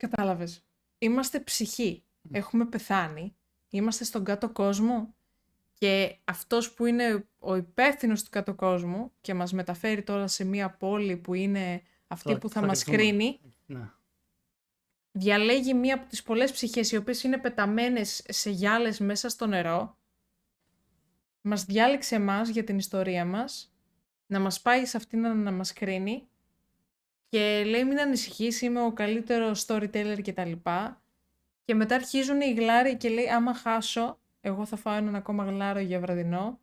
Κατάλαβες. Είμαστε ψυχή. Έχουμε πεθάνει. Είμαστε στον κάτω κόσμο. Και αυτός που είναι ο υπεύθυνος του κάτω κόσμου και μας μεταφέρει τώρα σε μια πόλη που είναι αυτή που θα μας κρίνει, Ναι. διαλέγει μία από τις πολλές ψυχές οι οποίες είναι πεταμένες σε γυάλες μέσα στο νερό, μας διάλεξε εμάς για την ιστορία μας, να μας πάει σε αυτήν να μας κρίνει και λέει μην ανησυχείς, είμαι ο καλύτερος storyteller κτλ. Και μετά αρχίζουν οι γλάροι και λέει άμα χάσω, εγώ θα φάω έναν ακόμα γλάρο για βραδινό.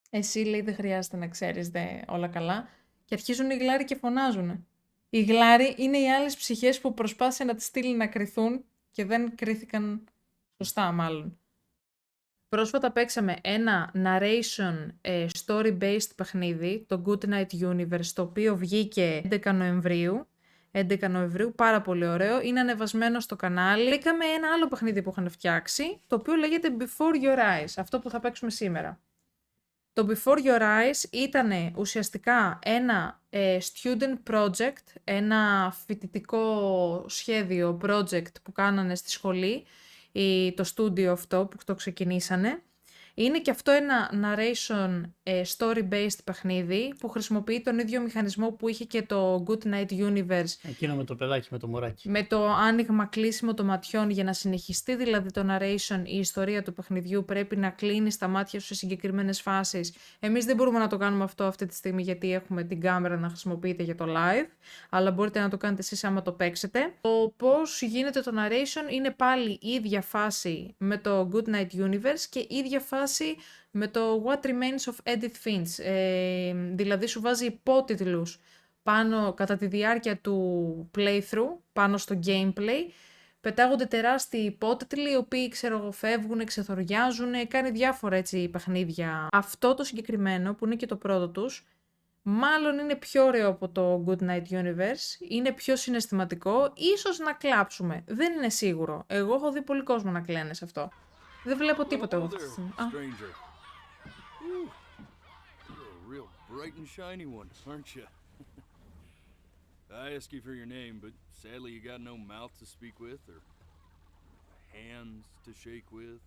Εσύ λέει δεν χρειάζεται να ξέρεις όλα καλά. Και αρχίζουν οι γλάροι και φωνάζουν. Οι γλάροι είναι οι άλλες ψυχές που προσπάθησαν να τις στείλει να κρυθούν και δεν κρύθηκαν σωστά μάλλον. Πρόσφατα παίξαμε ένα narration story-based παιχνίδι, το Good Night Universe, το οποίο βγήκε 11 Νοεμβρίου. 11 Νοεμβρίου, πάρα πολύ ωραίο, είναι ανεβασμένο στο κανάλι. Βρήκαμε ένα άλλο παιχνίδι που είχαν φτιάξει, το οποίο λέγεται Before Your Eyes, αυτό που θα παίξουμε σήμερα. Το Before Your Eyes ήταν ουσιαστικά ένα student project, ένα φοιτητικό σχέδιο project που κάνανε στη σχολή, το studio αυτό που το ξεκινήσανε. Είναι και αυτό ένα narration story-based παιχνίδι που χρησιμοποιεί τον ίδιο μηχανισμό που είχε και το Good Night Universe. Εκείνο με το παιδάκι, με το μωράκι. Με το άνοιγμα κλείσιμο των ματιών για να συνεχιστεί δηλαδή το narration, η ιστορία του παιχνιδιού πρέπει να κλείνει τα μάτια σου σε συγκεκριμένες φάσεις. Εμείς δεν μπορούμε να το κάνουμε αυτό αυτή τη στιγμή γιατί έχουμε την κάμερα να χρησιμοποιείτε για το live, αλλά μπορείτε να το κάνετε εσείς άμα το παίξετε. Το πώς γίνεται το narration είναι πάλι η ίδια φάση με το Good Night Universe και η ίδια φάση με το What Remains of Edith Finch. Δηλαδή σου βάζει υπότιτλους πάνω κατά τη διάρκεια του playthrough, πάνω στο gameplay, πετάγονται τεράστιοι υπότιτλοι, οι οποίοι φεύγουν, ξεθοριάζουν, κάνει διάφορα έτσι παιχνίδια. Αυτό το συγκεκριμένο, που είναι και το πρώτο τους, μάλλον είναι πιο ωραίο από το Good Night Universe, είναι πιο συναισθηματικό, ίσως να κλάψουμε, δεν είναι σίγουρο. Εγώ έχω δει πολύ κόσμο να κλαίνε σε αυτό. Δεν βλέπω τίποτα εγώ αυτή τη στιγμή. I ask you for your name, but sadly you got no mouth to speak with, or hands to shake with,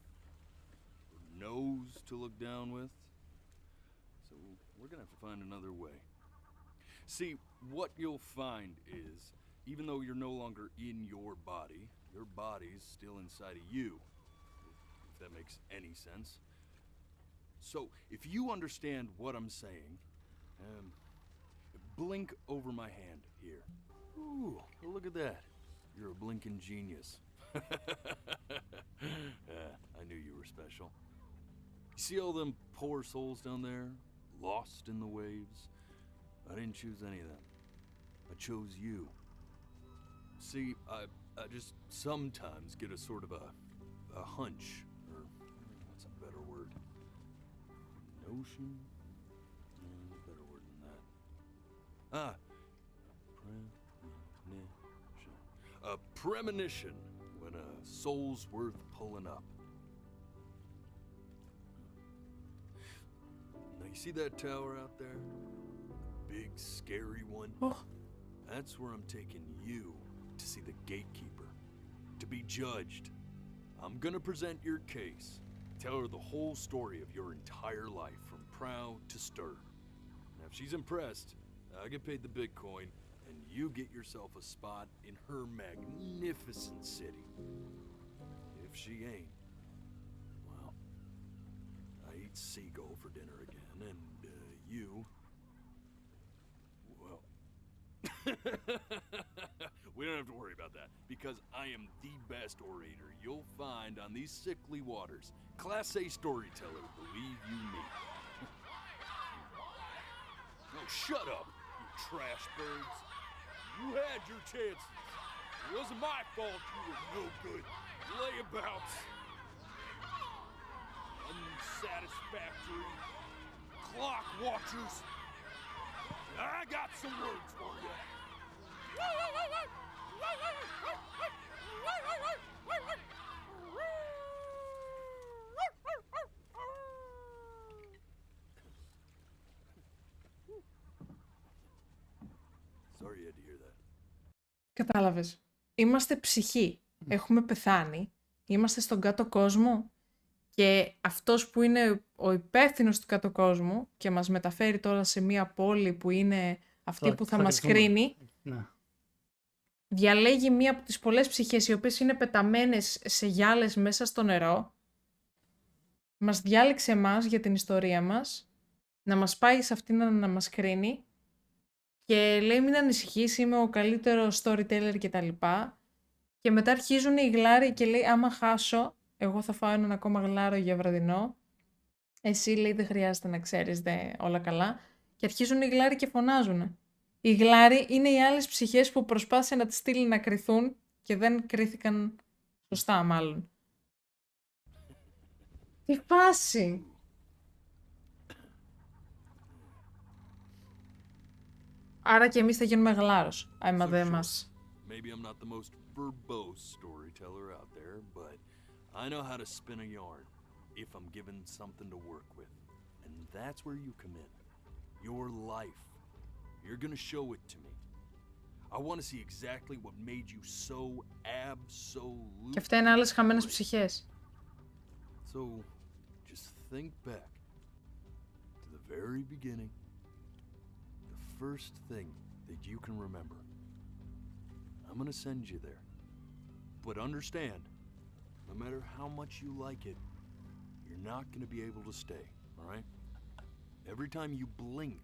or nose to look down with. So we're gonna have to find another way. See, what you'll find is, even though you're no longer in your body's still inside of you, if that makes any sense. So, if you understand what I'm saying, blink over my hand here. Ooh, look at that. You're a blinking genius. I knew you were special. You see all them poor souls down there, lost in the waves? I didn't choose any of them. I chose you. See, I just sometimes get a sort of a hunch, or what's a better word? Notion? No, better word than that. A premonition when a soul's worth pulling up. Now you see that tower out there? Big scary one? Oh. That's where I'm taking you to see the gatekeeper, to be judged. I'm gonna present your case, tell her the whole story of your entire life from proud to stern. Now if she's impressed, I get paid the Bitcoin, and you get yourself a spot in her magnificent city. If she ain't, well, I eat seagull for dinner again, and you, well, we don't have to worry about that, because I am the best orator you'll find on these sickly waters. Class A storyteller, believe you me. Oh, shut up! Trash birds. You had your chances. It wasn't my fault you were no good layabouts. Unsatisfactory clock watchers. I got some words for you. Sorry you had to hear that. Κατάλαβες. Είμαστε ψυχή. Έχουμε πεθάνει. Είμαστε στον κάτω κόσμο. Και αυτός που είναι ο υπεύθυνος του κάτω κόσμου και μας μεταφέρει τώρα σε μία πόλη που είναι αυτή που θα μας κρίνει, Ναι. διαλέγει μία από τις πολλές ψυχές οι οποίες είναι πεταμένες σε γυάλες μέσα στο νερό, μας διάλεξε εμάς για την ιστορία μας, να μας πάει σε αυτήν να μας κρίνει και λέει μην ανησυχείς, είμαι ο καλύτερος storyteller κτλ. Και μετά αρχίζουν οι γλάροι και λέει άμα χάσω, εγώ θα φάω έναν ακόμα γλάρο για βραδινό. Εσύ λέει δεν χρειάζεται να ξέρεις όλα καλά. Και αρχίζουν οι γλάροι και φωνάζουν. Οι γλάροι είναι οι άλλες ψυχές που προσπάθησαν να τις στείλει να κριθούν και δεν κρίθηκαν σωστά μάλλον. Τι φάση! Άρα και εμείς θα γίνουμε γλάρος. Άμα δεν μας... Maybe I'm not the most verbose storyteller out there, but I know how to spin a yarn if I'm given something to work with. And that's where you come in. Your life. You're gonna show it to me. I want to see exactly what made you so absolutely... Και αυτά είναι άλλες χαμένες ψυχές. So, just think back to the very beginning. The first thing that you can remember. I'm gonna send you there. But understand, no matter how much you like it, you're not gonna be able to stay, all right? Every time you blink,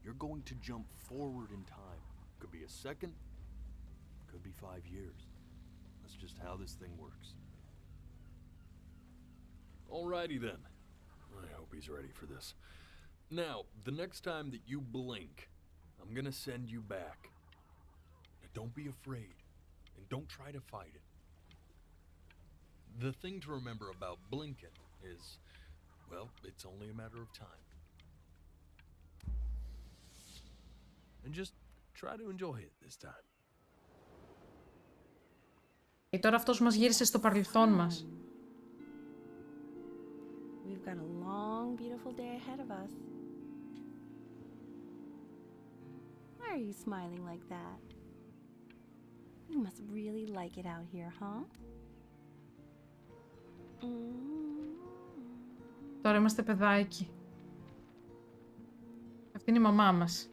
you're going to jump forward in time. Could be a second, could be 5 years. That's just how this thing works. Alrighty then. I hope he's ready for this. Now, the next time that you blink, I'm gonna send you back. Now, don't be afraid, and don't try to fight it. The thing to remember about blinking is, well, it's only a matter of time. And just try to enjoy it this time. Και τώρα αυτός μας γύρισε στο παρελθόν μας. We've got a long, beautiful day ahead of us. Why are you smiling like that? You must really like it out here, huh? Τώρα είμαστε παιδάκι. Αυτή είναι η μαμά μας.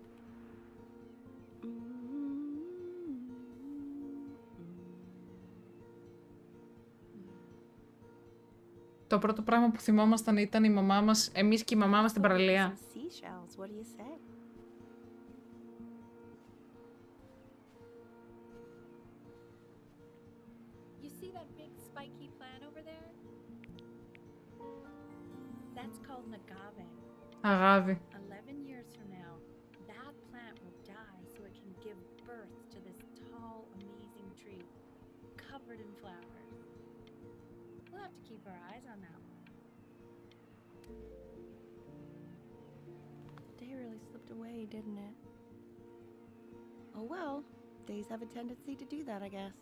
Το πρώτο πράγμα που θυμόμασταν ήταν η μαμά μας, εμείς και η μαμά μας στην παραλία. Seashells, what do you say? You see that big spiky plant over there? That's called an agave. Αγάδι. 11 years from now, that plant will die so it can give birth to this tall, amazing tree, covered in flowers. We'll have to keep our eyes on that one. The day really slipped away, didn't it? Oh well, days have a tendency to do that, I guess.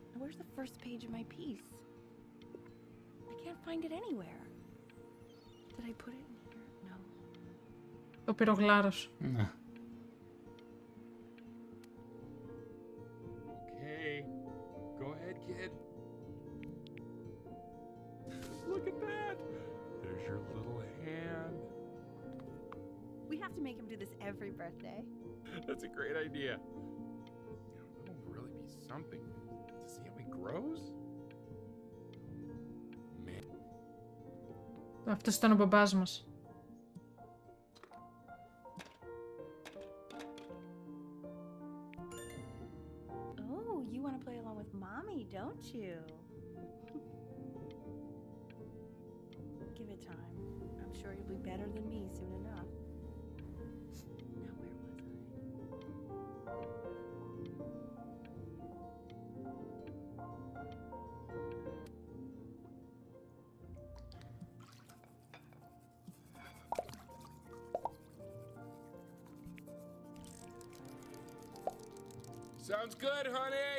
Now, where's the first page of my piece? I can't find it anywhere. Did I put it in here? No. Το πήρε ο γλάρος. Ναι. Okay, go ahead, kid. Look at that! There's your little hand. We have to make him do this every birthday. That's a great idea. That'll really be something to see how he grows. Man. Αυτός ήταν ο μπαμπάς μας. Oh, you want to play along with Mommy, don't you? Give it time. I'm sure you'll be better than me soon enough. Now, where was I? Sounds good, honey!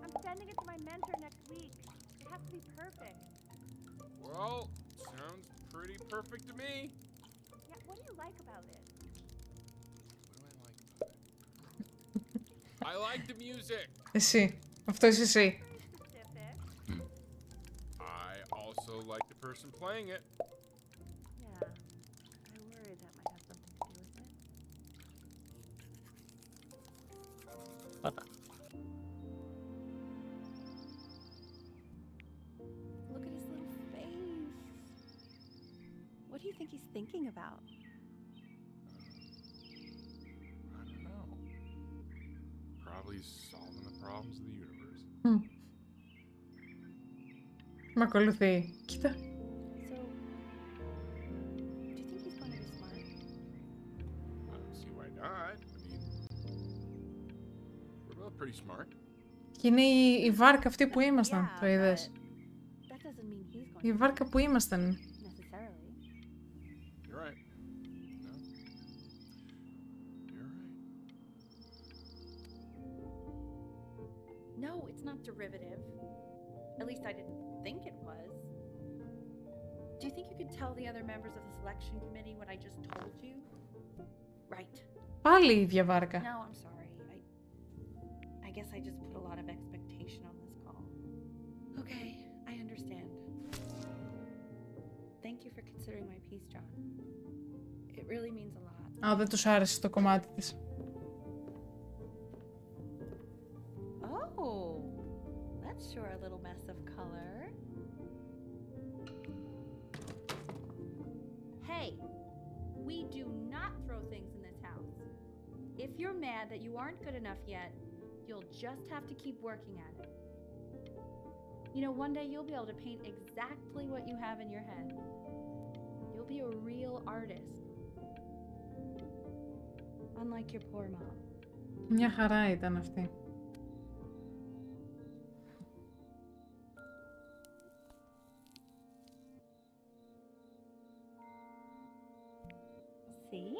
I'm sending it to my mentor next week. It has to be perfect. Well, sounds pretty perfect to me. Yeah, what do you like about it? What do I like about it? I like the music. Εσύ. Αυτό είσαι εσύ. Specific. I also like the person playing it. Yeah. I worry that might have something to do with it. Πάτα. Look at his little face. What do you think he's thinking about? I don't know. Probably solving the problems of the universe. Μ' ακολουθεί. Κοίτα. So, do you think he's going to be smart? I don't see why not. I mean, we're both pretty smart. Και είναι η βάρκα αυτή που ήμασταν. Yeah, Το είδες. but that doesn't mean he's going Η to βάρκα που ήμασταν. necessarily. You're right. No. You're right. No, it's not derivative. At least I didn't think it was. Do you think you could tell the other members of the selection committee what I just told you? Right. Πάλι η ίδια βάρκα. No, I'm sorry. I guess I just put a lot of expectation on this call. Okay, I understand. Thank you for considering my piece, John. It really means a lot. Α, δεν τους άρεσε το κομμάτι της. Oh, that's sure a little mess of color. Hey, we do not throw things in this house. If you're mad that you aren't good enough yet, you'll just have to keep working at it. You know, one day you'll be able to paint exactly what you have in your head. You'll be a real artist. Unlike your poor mom. Μια χαρά ήταν αυτή. See?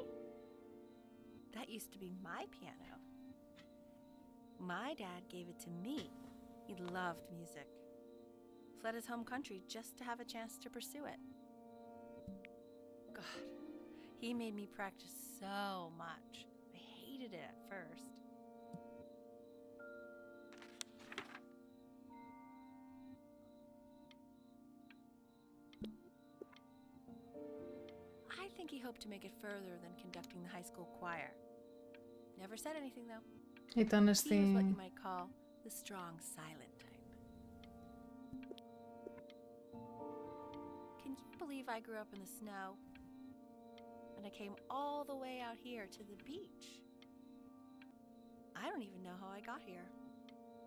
That used to be my piano. My dad gave it to me. He loved music. Fled his home country just to have a chance to pursue it. God, he made me practice so much. I hated it at first. I think he hoped to make it further than conducting the high school choir. Never said anything though. Ήταν He was what you στη... might call the strong silent type. Can you believe I grew up in the snow? And I came all the way out here to the beach. I don't even know how I got here.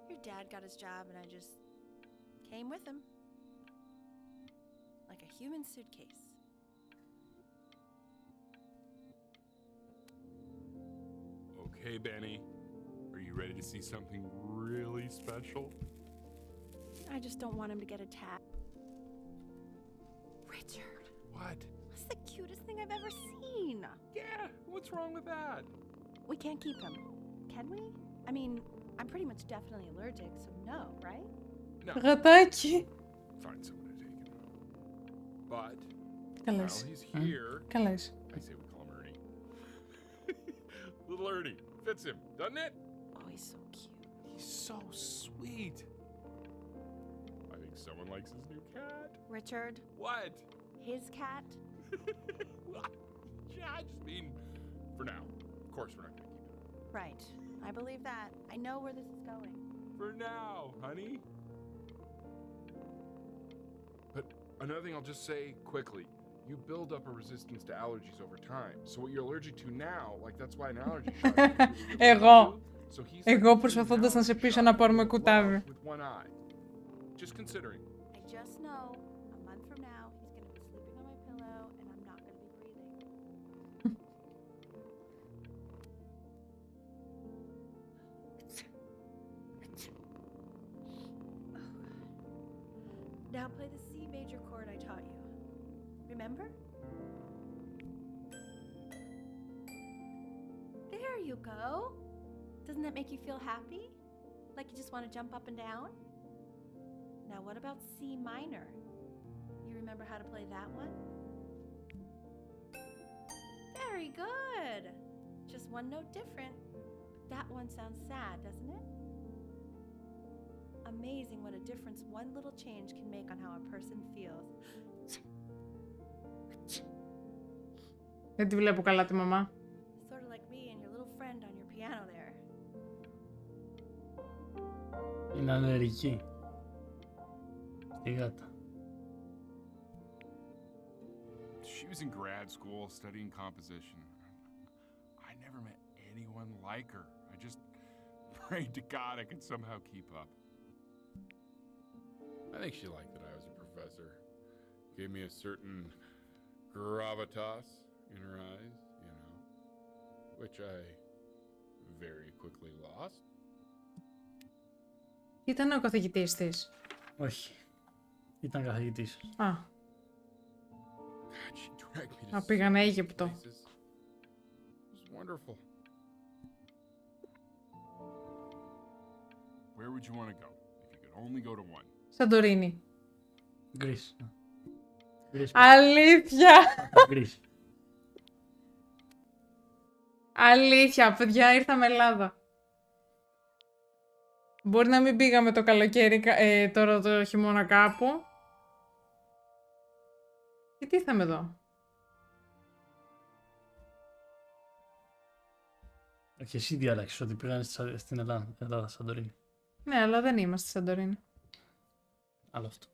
Your dad got his job and I just came with him. Like a human suitcase. Okay, Benny. Are you ready to see something really special? I just don't want him to get attacked. Richard, What? that's the cutest thing I've ever seen. Yeah, what's wrong with that? We can't keep him, can we? I mean, I'm pretty much definitely allergic, so no, right? No, Γατάκι. find someone to take him. But Καλά while είσαι. he's here, Καλά είσαι. I say we call him Ernie. Little Ernie. Fits him, doesn't it? Oh, he's so cute. He's so sweet. I think someone likes his new cat. Richard, What? his cat? Yeah, I just mean for now. Of course we're not gonna keep him. Right. I believe that. I know where this is going. For now, honey. But another thing I'll just say quickly. You build up a resistance to allergies over time. So what you're allergic to now, like that's why an allergy shot. Εγώ. So he's Εγώ προσπαθώντας να σε πείσω να πάρουμε κουτάβι. with one eye. Just considering. I just know a month from now he's going to be sleeping on my pillow and I'm not going to be breathing. Now play the C major chord I taught you. Remember? There you go. Doesn't that make you feel happy? Like you just want to jump up and down? Now what about C minor? You remember how to play that one? Very good. Just one note different. That one sounds sad, doesn't it? Amazing what a difference one little change can make on how a person feels. Δεν τη βλέπω καλά τη μαμά. Sort of like me and your little friend on your piano there. Είναι ανεργική. Στη γάτα. She was in grad school studying composition. I never met anyone like her. I just prayed to God I could somehow keep up. I think she liked that I was a professor. Gave me a certain gravitas in her eyes, you know, which I very quickly lost. Ήταν ο καθηγητής της. Όχι. Ήταν καθηγητής. Α, God, she dragged me to Α, πήγανε so many Αίγυπτο. places. It was wonderful. Where would you want to go if you could only go to one? Σαντορίνη. Γκρίς. Γκρίς. Αλήθεια! Γκρίς. Αλήθεια, παιδιά, ήρθαμε Ελλάδα. Μπορεί να μην πήγαμε το καλοκαίρι, τώρα το χειμώνα κάπου. Και τι ήρθαμε εδώ. Όχι, εσύ διάλεξες ότι πήγανε στην Ελλάδα, Σαντορίνη. Ναι, αλλά δεν είμαστε στη Σαντορίνη. Άλλο αυτό.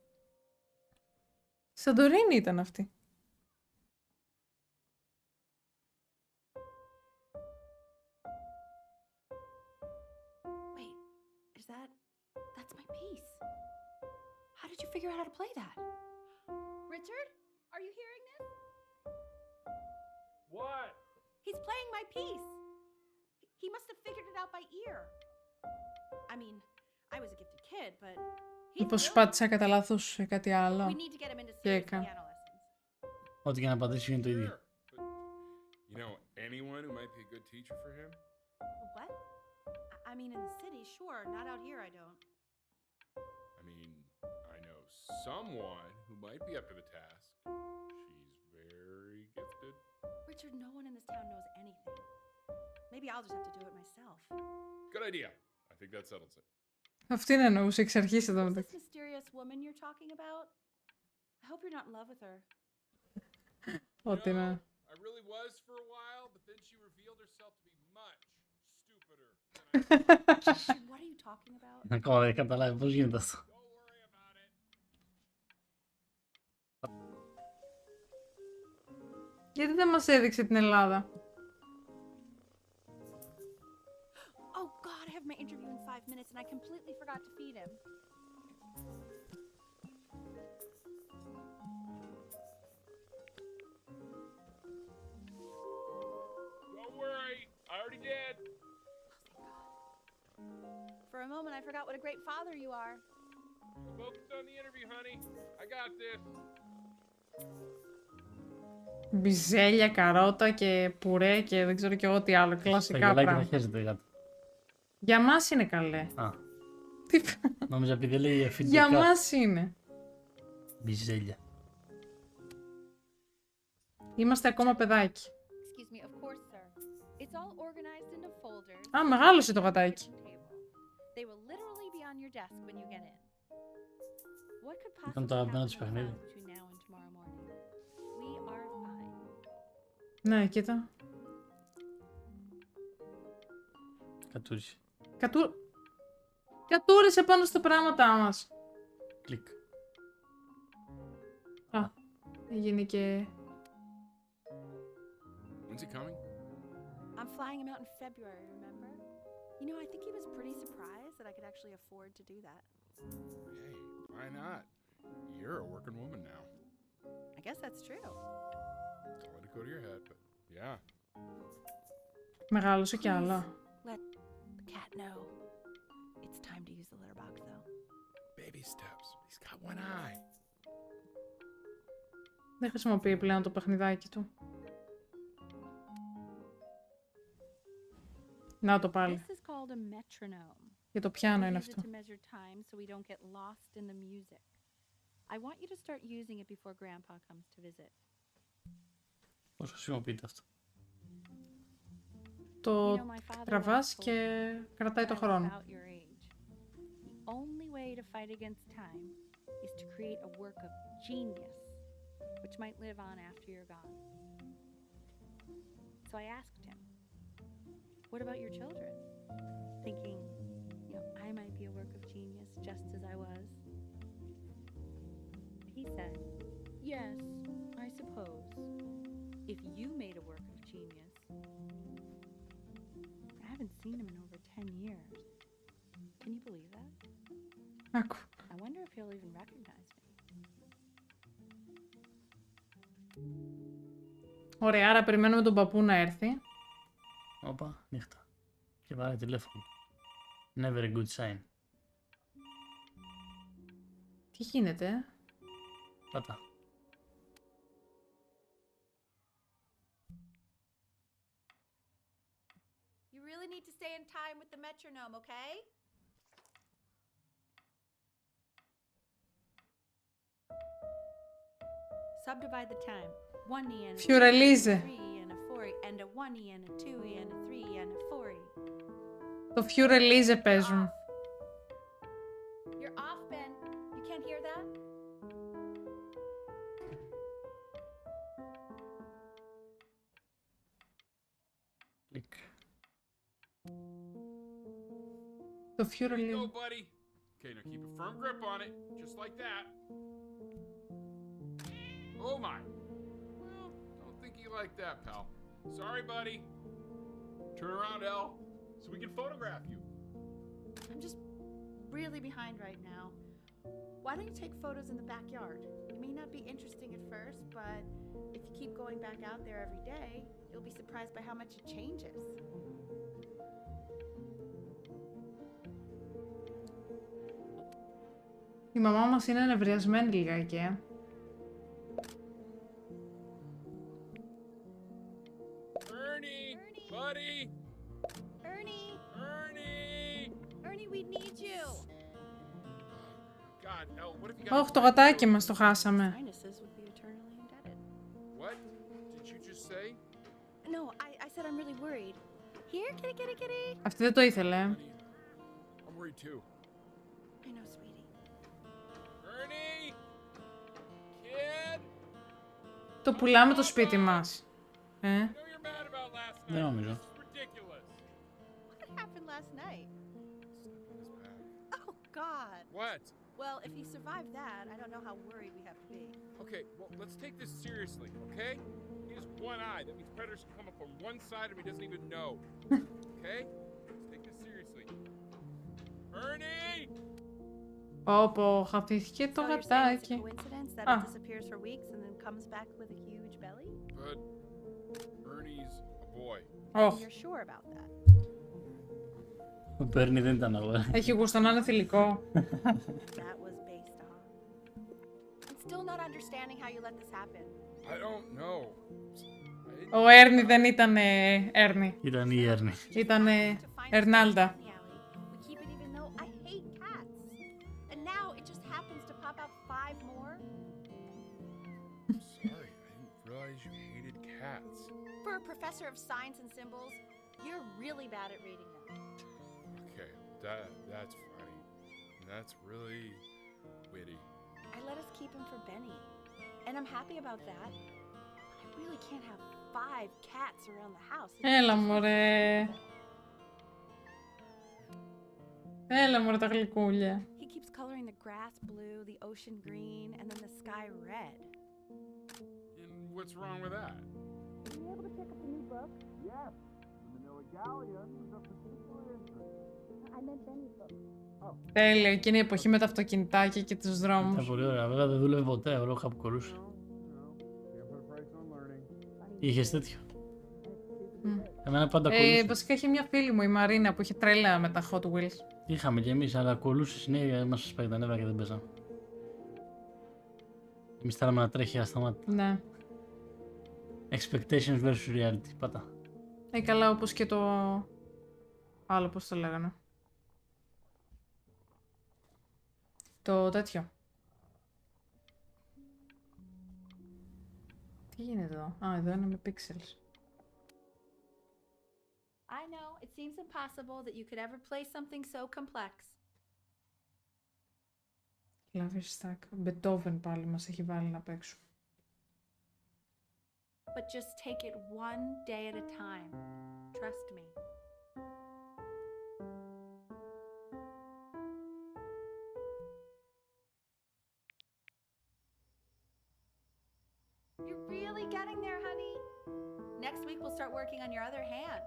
Σαντορίνη ήταν αυτή. Wait, that's my piece. How did you figure out how to play that? Richard, are you hearing this? What? He's playing my piece. He must have figured it out by ear. I mean, I was a gifted kid, but he's Μήπως brilliant. πάτησα κατά λάθος σε κάτι άλλο. We need to get him into Και serious έκανα. piano lessons. Ό,τι και να πατήσεις είναι το ίδιο. Sure, but you know anyone who might be a good teacher for him? What? I mean, in the city, sure. Not out here, I don't. I mean, I know someone who might be up to the task. She's very gifted. Richard, no one in this town knows anything. Maybe I'll just have to do it myself. Good idea. I think that settles it. Αυτήν εννοούσε εξ αρχής εδώ Who's this μεταξύ. mysterious woman you're talking about? I hope you're not in love with her. Ό,τι You know, να. I really was for a while, but then she revealed herself to be much stupider than I thought. Richard, what are you talking about? Ακόμα δεν καταλάβει πώς γίνεται αυτό. Don't worry about it. Γιατί δεν μας έδειξε την Ελλάδα. Oh God, I have my interview in 5 minutes and I completely forgot to feed him. Don't worry. I already did. For a moment, I forgot what a great father you are. Focus on the interview, honey. I got this. Μπιζέλια, καρότα και πουρέ και δεν ξέρω και εγώ τι άλλο. Τα Κλασικά γελάκια τα πράγματα. χέζεται η γάτα. Για μας είναι καλέ. Α, Τι... νόμιζα επειδή λέει feedback. Για μας είναι. Μπιζέλια. Είμαστε ακόμα παιδάκι. Excuse me, of course, sir. It's all organized into folders. Α, μεγάλωσε το γατάκι. They will literally be on your desk when you get in. What could Ήταν possibly το αγαπημένο happen της in the παιχνίδι. house between now and tomorrow morning? We are fine. Ναι, κοίτα. Κατούρισε. Κατούρισε πάνω στα πράγματά μας. Κλικ. Α, έγινε και... When's he coming? I'm flying him out in February, remember? You know, I think he was pretty surprised that I could actually afford to do that. Hey, why not? You're a working woman now. I guess that's true. Don't let it go to your head, but yeah. Μεγάλωσε κι άλλα. Let the cat know. It's time to use the litter box, though. Baby steps. He's got one eye. Δεν χρησιμοποιεί πλέον το παιχνιδάκι του. Να το πάλι. This is called a metronome. Για το πιάνο We είναι use it αυτό. to measure time so we don't get lost in the music. I want you to start using it before Grandpa comes to visit. Πώς χρησιμοποιείται αυτό. το You know, my father τραβάς once told και me κρατάει το when I was χρόνο. about your age, the only way to fight against time is to create a work of genius, which might live on after you're gone. So I asked him, what about your children? Thinking, I might be a work of genius just as I was. He said, yes, I suppose, if you made a work of genius. I haven't seen him in over 10 years. Can you believe that? Άκου. I wonder if he'll even recognize me. Ωραία, άρα περιμένουμε τον παππού να έρθει. Όπα, νύχτα. Και βάλε τηλέφωνο. Never a good sign. Τι γίνεται? Πάτα. You really need to stay in time with the metronome, okay? Subdivide the time. 1e and a Fiorelise. 3e and a 4e and a 1e and a 2e and a 3e and a 4e. Το Fiorelise παίζουν. You're off, Ben. You can't hear that? Κλικ. Το There you Fiorelise. go, buddy. Okay, now keep a firm grip on it, just like that. Oh my. Well, don't think you like that, pal. Sorry, buddy. Turn around, Elle, so we can photograph you. I'm just really behind right now. Why don't you take photos in the backyard? It may not be interesting at first, but if you keep going back out there every day, you'll be surprised by how much it changes. Η μαμά μας είναι νευριασμένη λιγάκι, Ernie, buddy. Ernie! Ernie. Ernie, we need you! God, Elle, what if you got? Όχι, το γατάκι μας το χάσαμε. Sinuses would be eternally indebted. What did you just say? No, I said I'm really worried. Here, kitty, kitty, kitty! Αυτή δεν το ήθελε. Honey, I'm worried too. I know, sweetie. Ernie, kid. Το πουλάμε το σπίτι μας. I know you're mad about last night. Δεν νομίζω. This is ridiculous. What happened last night? Oh, God. What? Well, if he survived that, I don't know how worried we have to be. Okay, well, let's take this seriously, okay? He has one eye. That means predators can come up on one side of him he doesn't even know. Okay? Let's take this seriously. Ernie! Όπω χαθήθηκε το So you're saying it's a γατάκι. coincidence that Ah. it disappears for weeks and then comes back with a huge belly? But Ernie's a boy. Όχι. You're sure about that? Ο Μπέρνι δεν ήταν αγόρι. Έχει γούστο να είναι θηλυκό. That was based on. I'm still not understanding how you let this happen. I don't know. I didn't Ο Έρνη δεν ήταν Έρνη. Ήταν η Έρνη. Ήταν To find Ερνάλντα. something in the alley. We keep it even though I hate cats. And now it just happens to pop out 5 more. Sorry, I didn't realize you hated cats. For a professor of signs and symbols, you're really bad at reading them. Okay, that's funny. That's really witty. I let us keep him for Benny. And I'm happy about that. But I really can't have 5 cats around the house. Έλα μωρέ. Έλα μωρέ τα γλυκούλια. He keeps coloring the grass blue, the ocean green, and then the sky red. And what's wrong with that? Were you able to pick up the new book? Yes, the Manila Galleon was of particular interest. I meant Benny's book. Τέλειο, εκείνη η εποχή με τα αυτοκινητάκια και τους Ήταν δρόμους. πολύ ωραία. Βέβαια δεν δούλευε ποτέ. Εγώ είχα που κολούσε. Can't put a price on learning. Είχες τέτοιο. Μμ. Εμένα πάντα κολούσε. Βασικά είχε μια φίλη μου, η Μαρίνα, που είχε τρέλα με τα Hot Wheels. Είχαμε κι εμείς, αλλά κολούσε συνέχεια. Μας σπάει τα νεύρα και δεν παίζαμε. Εμείς θέλαμε να τρέχει ασταμάτητα. Ναι. Expectations versus reality. Πάτα. Καλά, όπως και το άλλο, πώς το λέγανε. Το τέτοιο. Τι γίνεται εδώ? Α, εδώ είναι με pixels. I know, it seems impossible that you could ever play something so complex. Κλαβιστάκ. Μπετόβεν πάλι μας έχει βάλει να παίξουμε. But just take it one day at a time. Trust me. You're really getting there, honey. Next week we'll start working on your other hand.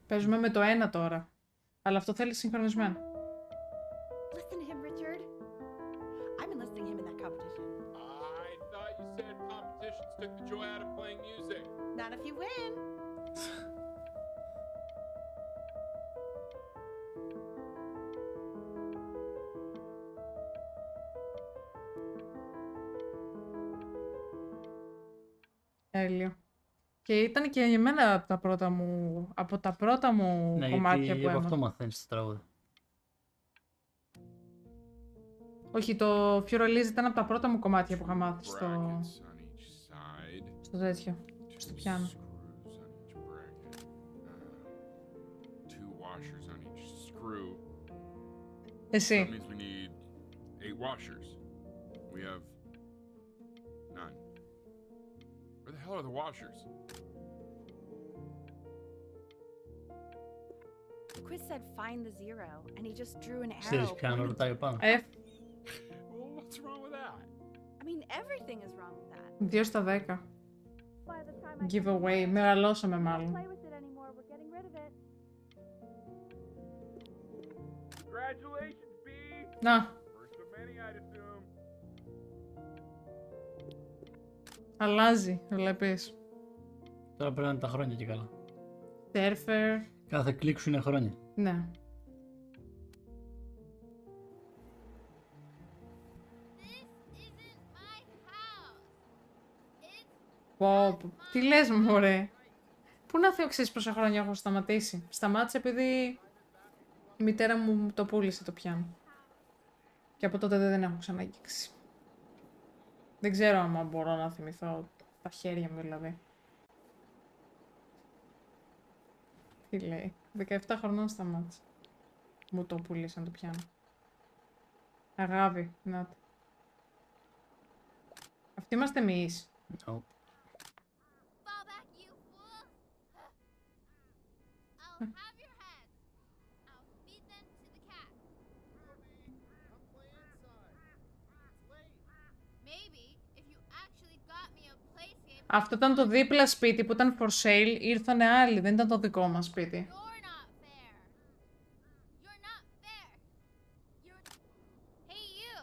Παίζουμε με το ένα τώρα. Αλλά αυτό θέλει συγχρονισμένο. Listen to him, Richard. I'm enlisting him in that competition. I thought you said competitions took the joy out of playing music. Not if you win. Τέλειο. Και ήταν και για μένα από τα πρώτα μου Ναι, κομμάτια γιατί που από αυτό έμαθα. μαθαίνεις το τραγούδι. Όχι, το Few Release ήταν από τα πρώτα μου κομμάτια που είχα μάθει στο Brackets on each side. τέτοιο, στο πιάνο. Screws on each bracket. 2 washers on each screw. That Εσύ. means we need 8 washers. We have 9. Where the hell are the washers? The quiz said find the zero, and he just drew an Ξέρεις arrow. ποια να pointing ρωτάει πάνω. Well, what's wrong with that? I mean, everything is wrong with that. 2 στα 10. By the time I Giveaway. Μεγαλώσαμε μάλλον. play with it anymore, we're getting rid of it. Congratulations, B! Να, First of many, I'd assume. αλλάζει, βλέπεις. Τώρα πρέπει να είναι τα χρόνια και καλά. Surfer. Κάθε κλικ σου είναι χρόνια. Ναι. Πω, πω. Τι λες μωρέ. Πού να θεωξείς πόσα χρόνια έχω σταματήσει. Σταμάτησε επειδή η μητέρα μου το πούλησε το πιάνο. Και από τότε δεν έχω ξαναγγίξει. Δεν ξέρω αν μπορώ να θυμηθώ τα χέρια μου δηλαδή. Τι λέει. 17 χρονών σταμάτησε. Μου το πουλήσαν το πιάνο. Αγάπη, να το. Αυτοί είμαστε εμείς. No. Fall back, you fool! I'll have your heads. I'll feed them to the cat. Maybe if you actually got me a place game. Αυτό ήταν το δίπλα σπίτι που ήταν for sale. Ήρθανε άλλοι, δεν ήταν το δικό μας σπίτι. You're not fair. You're not fair. You're. Hey, you.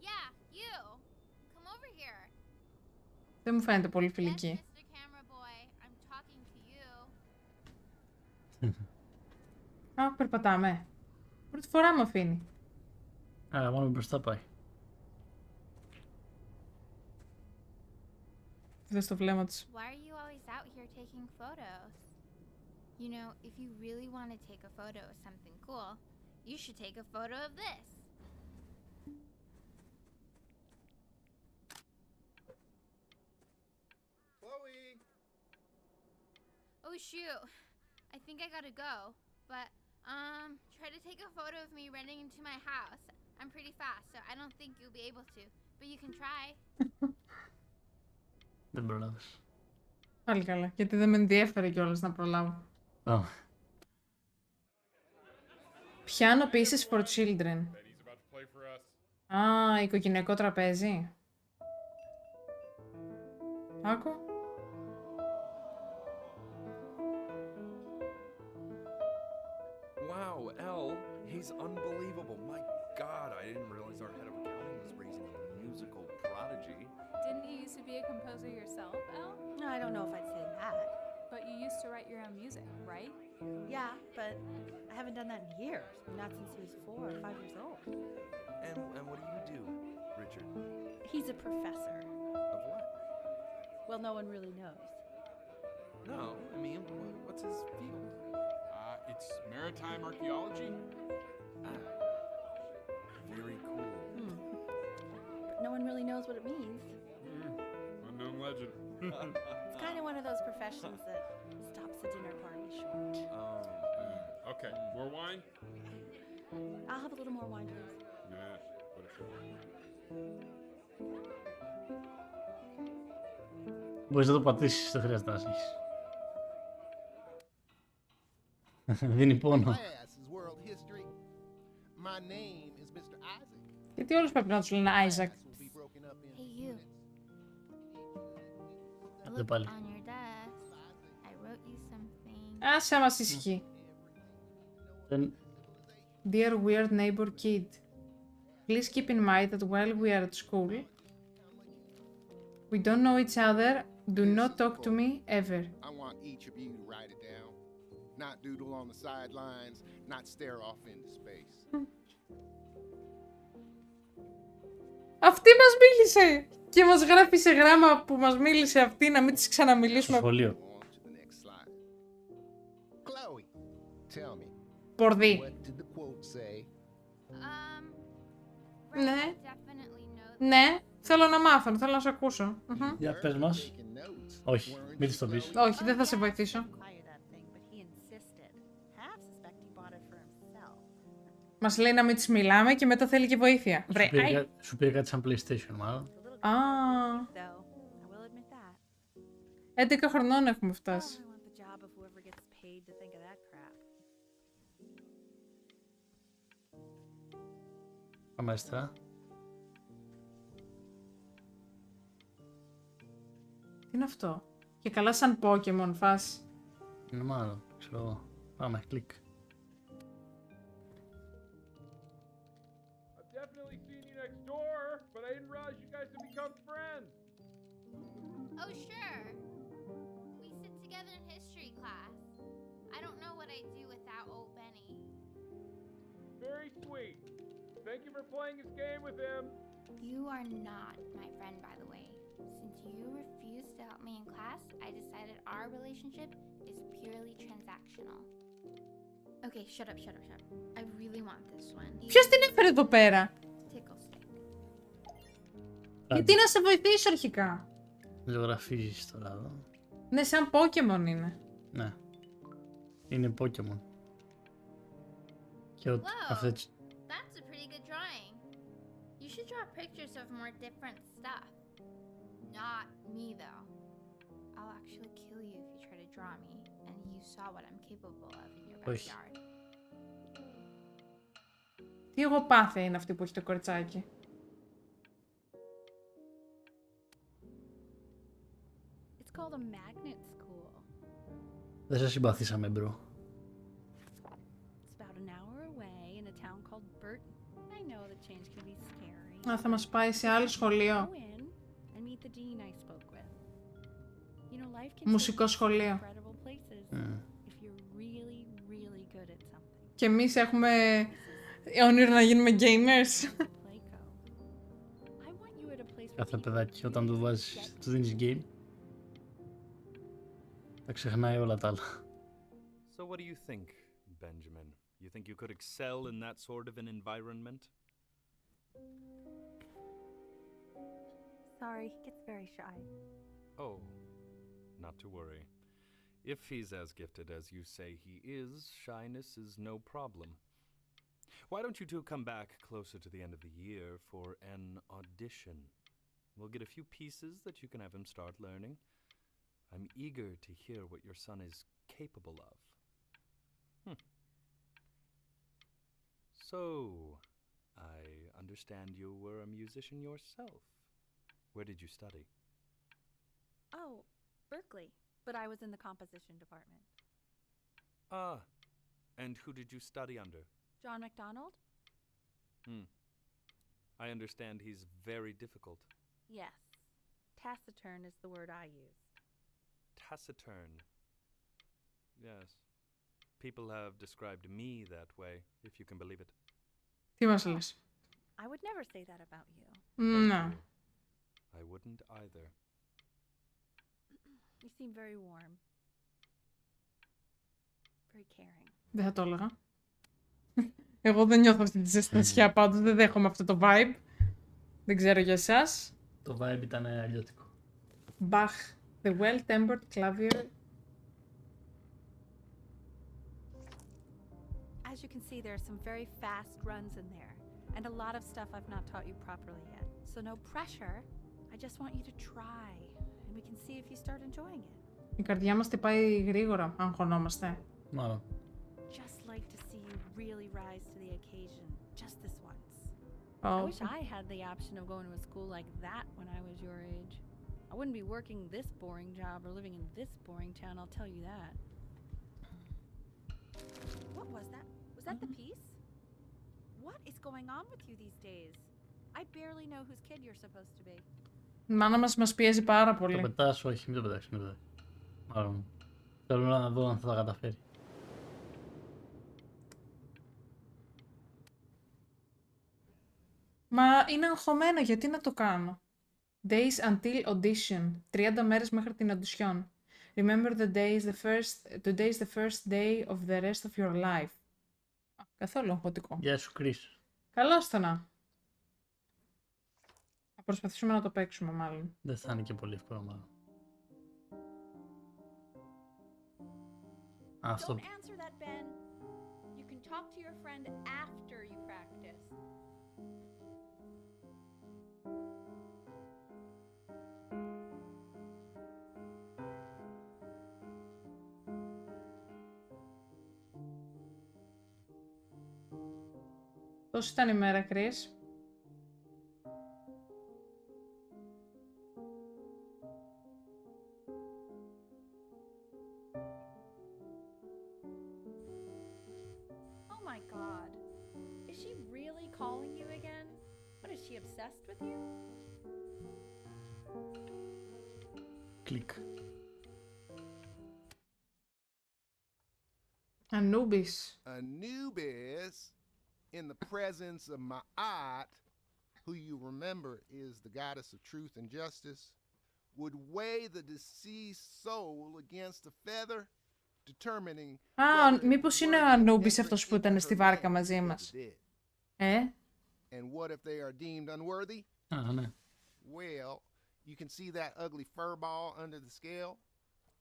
Yeah, you. Come over here. Δεν μου φαίνεται πολύ Yes, φιλική. Mr. Camera Boy. I'm talking to you. Α, περπατάμε. Πρώτη φορά με αφήνει. Άρα μόνο μπροστά πάει. Δες το βλέμμα της. Why are you always out here taking photos? You know, if you really want to take a photo of something cool, you should take a photo of this. Chloe! Oh shoot, I think I gotta go. But, try to take a photo of me running into my house. I'm pretty fast, so I don't think you'll be able to. But you can try. Δεν προλάβεις. Πάλι καλά. Γιατί δεν με ενδιέφερε κιόλας να προλάβω. Oh. Piano pieces for children. Betty's about to play for us. Α, οικογενειακό τραπέζι. Άκου. Wow, Elle, he's unbelievable. My God, I didn't realize our head of accounting was raising a musical prodigy. Didn't you used to be a composer yourself, Elle? No, I don't know if I'd say that. But you used to write your own music, right? Yeah, but I haven't done that in years. Not since he was 4 or 5 years old. And what do you do, Richard? He's a professor. Of what? Well, no one really knows. No, I mean, what's his field? It's maritime archaeology. Ah, very cool. But no one really knows what it means. Unknown legend. It's kind of one of those questions that stops the dinner party short. Okay, more wine? I'll have a little more wine, please. Nah, whatever. Μπορείς να το πατήσεις, δεν χρειάζεται να ζήσεις. Δίνει πόνο. Γιατί όλους πρέπει να τους λένε Isaac. Hey, you. I Δεν looked πάλι. on your desk. I wrote you something. Άσε μας ισχύει. Δεν... Dear weird neighbor kid, please keep in mind that while we are at school, we don't know each other. Do not talk to me ever. I want each of you to write it down. Not doodle on the sidelines, not stare off into space. Αυτή μας μίλησε! Και μας γράφει σε γράμμα που μας μίλησε αυτή να μην της ξαναμιλήσουμε. Στο σχολείο. On to the next slide. Chloe, tell me, Πορδί. what did the quote say? Ναι. Definitely know. Ναι, θέλω να μάθω, θέλω να σε ακούσω. Για πες μας. Taking notes. Όχι, μην της το πεις. Όχι, δεν θα σε βοηθήσω. Acquire that thing, but he insisted. Half suspect he bought it for himself. Μας λέει να μην της μιλάμε και μετά θέλει και βοήθεια. Βρε, Σου πήρε άι. σου πήρε κάτι σαν PlayStation, μάλλον. A little Α, though, I will admit that. 11 χρονών έχουμε I φτάσει. want the job of whoever gets paid to think of that crap. Πάμε αριστερά. Τι είναι αυτό? Και καλά σαν Pokemon φάση. Είναι μάλλον, ξέρω εγώ. Πάμε, κλικ. I've definitely seen you next door, but I didn't realize you guys had become friends. Oh, sure. We sit together in history class. I don't know what I'd do without old Benny. Very sweet. Thank you for playing this game with him. You are not my friend, by the way. Since you refused to help me in class, I decided our relationship is purely transactional. Okay, shut up. I really want this one. Ποιος την έφερε εδώ πέρα? Tickle stick. Γιατί να σε βοηθήσω αρχικά? Ζωγραφίζεις τώρα εδώ. Ναι, σαν Pokemon είναι. Ναι. Είναι Pokemon. Και Whoa, αυτό... that's a pretty good drawing. You should draw pictures of more different stuff. Not me, though. I'll actually kill you if you try to draw me, and you saw what I'm capable of in your Όχι. backyard. Τι εγωπάθεια είναι αυτή που έχει το κοριτσάκι. It's called a magnet school. Δεν σε συμπαθήσαμε, μπρο. It's about an hour away in a town called Burton. I know that change can be scary. Α, θα μας πάει σε άλλο σχολείο. Go in and meet the dean I spoke with. You know, life can Μουσικό take you to σχολείο. incredible places if you're really, really good at something. Και εμείς έχουμε όνειρο να γίνουμε gamers. Play go. I want you at a place where Κάθε people παιδάκι όταν του really βάζεις, get του δίνεις game, θα ξεχνάει όλα τα άλλα. So what do you think, Benjamin? You think you could excel in that sort of an environment? Sorry, he gets very shy. Oh, not to worry. If he's as gifted as you say he is, shyness is no problem. Why don't you two come back closer to the end of the year for an audition? We'll get a few pieces that you can have him start learning. I'm eager to hear what your son is capable of. So, I understand you were a musician yourself. Where did you study? Oh, Berkeley. But I was in the composition department. Ah, and who did you study under? John MacDonald? I understand he's very difficult. Yes. Taciturn is the word I use. Taciturn. Yes. People have described me that way, if you can believe it. Τι μας λες? I would never say that about you. Thank Ναι. you. I wouldn't either. You seem very warm. Very caring. Δεν θα το έλεγα. Εγώ δεν νιώθω αυτή τη ζεστασιά πάντως, δεν δέχομαι αυτό το vibe. Δεν ξέρω για εσάς. Το vibe ήταν αλλιώτικο. Bach, the well-tempered clavier As you can see, there are some very fast runs in there, and a lot of stuff I've not taught you properly yet. So no pressure. I just want you to try, and we can see if you start enjoying it. Η καρδιά μας τυπάει γρήγορα, αν χωνόμαστε. Μάλλον. Just like to see you really rise to the occasion, just this once. I Oh. wish I had the option of going to a school like that when I was your age. I wouldn't be working this boring job or living in this boring town, I'll tell you that. What was that? Was that the piece? What is going on with you these days? I barely know whose kid you're supposed to be. Η μάνα μας πιέζει πάρα Το πολύ. πετάς, όχι, μην το πετάξεις, μην το πετάξεις. Μάλλον. Θέλω να δω αν θα τα καταφέρει. Μα είναι αγχωμένο, γιατί να το κάνω. Days until audition. 30 μέρες μέχρι την audition. Remember today is the first day of the rest of your life. Καθόλου αγχωτικό. Γεια σου, Κρίς. Καλώς το να. Θα προσπαθήσουμε να το παίξουμε μάλλον. Δεν θα είναι και πολύ εύκολο, μάλλον. Αυτό. Don't answer that, Ben. You can talk to your friend after you practice. Πώς ήταν η μέρα, Chris? Oh my god. Is she really calling you again? What, is she obsessed with you? Κλικ. Anubis. Anubis, in the presence of Ma'at, who you remember is the goddess of truth and justice, would weigh the deceased soul against a feather, determining. Μήπως είναι ο Anubis αυτός που ήταν στη βάρκα μαζί μας. And what if they are deemed unworthy? Α, ναι. Well, you can see that ugly fur ball under the scale?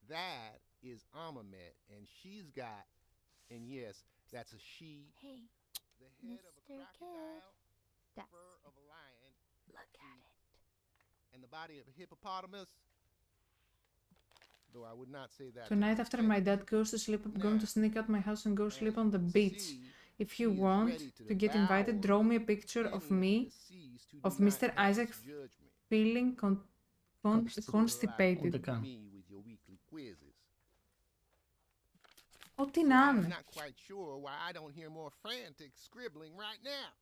That is Amumet, and she's got, and yes, that's a she. Hey, The head of a Mr. crocodile, That's fur of a lion, look at it. and the body of a hippopotamus. Though I would not say that. Tonight after my dad goes to sleep, I'm going to sneak out my house and go sleep on the beach. If you want to get invited, draw me a picture of me, of Mr. Isaac feeling constipated. Ούτε καν. Ό,τι να I'm είναι. not quite sure why I don't hear more frantic scribbling right now.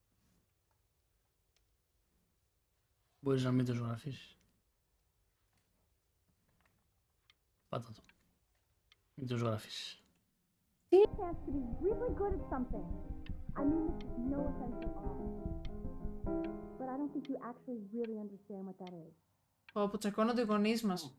Μπορείς να μην το ζωγραφίσεις. Πάτα το. Μην το ζωγραφίσεις. He has to be really good at something. I mean, this is no offense at all. But I don't think you actually really understand what that is. Όπου τσακώνονται οι γονείς μας.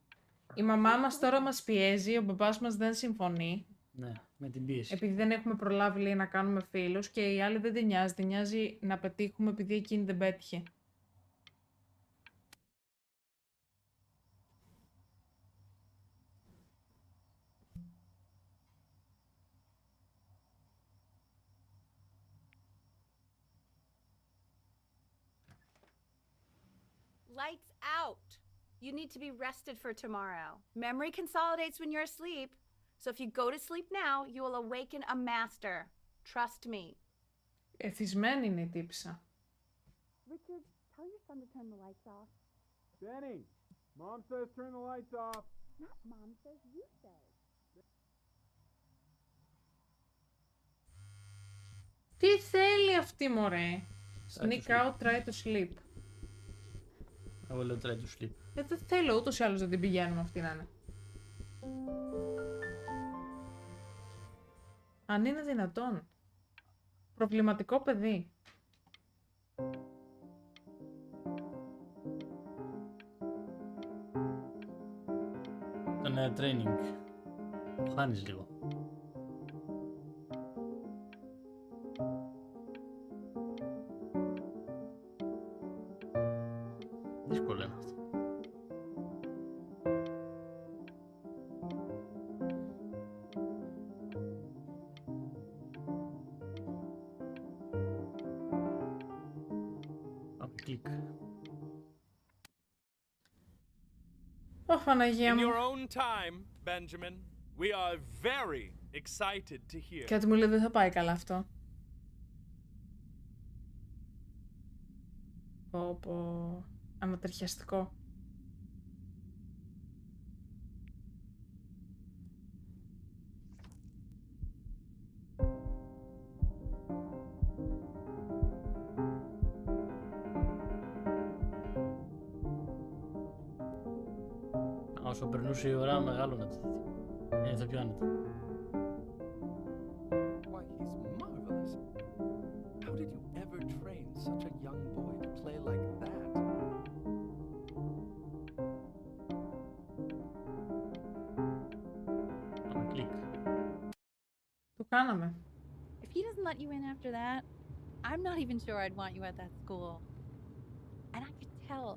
Η μαμά μας τώρα μας πιέζει, ο μπαμπάς μας δεν συμφωνεί. Ναι, με την πίεση. Επειδή δεν έχουμε προλάβει, λέει, να κάνουμε φίλους και η άλλη δεν την νοιάζει. Την νοιάζει να πετύχουμε επειδή εκείνη δεν πέτυχε. Lights out. You need to be rested for tomorrow. Memory consolidates when you're asleep. So if you go to sleep now, you will awaken a master. Trust me. Εθισμένη είναι η τύψα. Richard, tell your son to turn the lights off. Benny, Mom says turn the lights off. Not Mom says, you say. Τι θέλει αυτή, μωρέ? Sneak out, try to sleep. Εγώ λέω try to sleep. Δεν θέλω, ούτως ή άλλως δεν την πηγαίνουμε αυτή να είναι. Αν είναι δυνατόν. Προβληματικό παιδί. Το νέο training. Το χάνεις λίγο. Δύσκολο είναι αυτό. Κλικ. Ω, Παναγία In μου. your own time, Benjamin, we are very excited to hear. Κάτι μου λέει δεν θα πάει καλά αυτό. Πω. Ανατριχιαστικό. Όσο περνούσε η ώρα, μεγάλωνε το τέτοιο. Θα πιο άνετα. Why, he's marvelous. How did you ever train such a young boy to play like that? Πάμε κλικ. Το κάναμε. If he doesn't let you in after that, I'm not even sure I'd want you at that school. And I could tell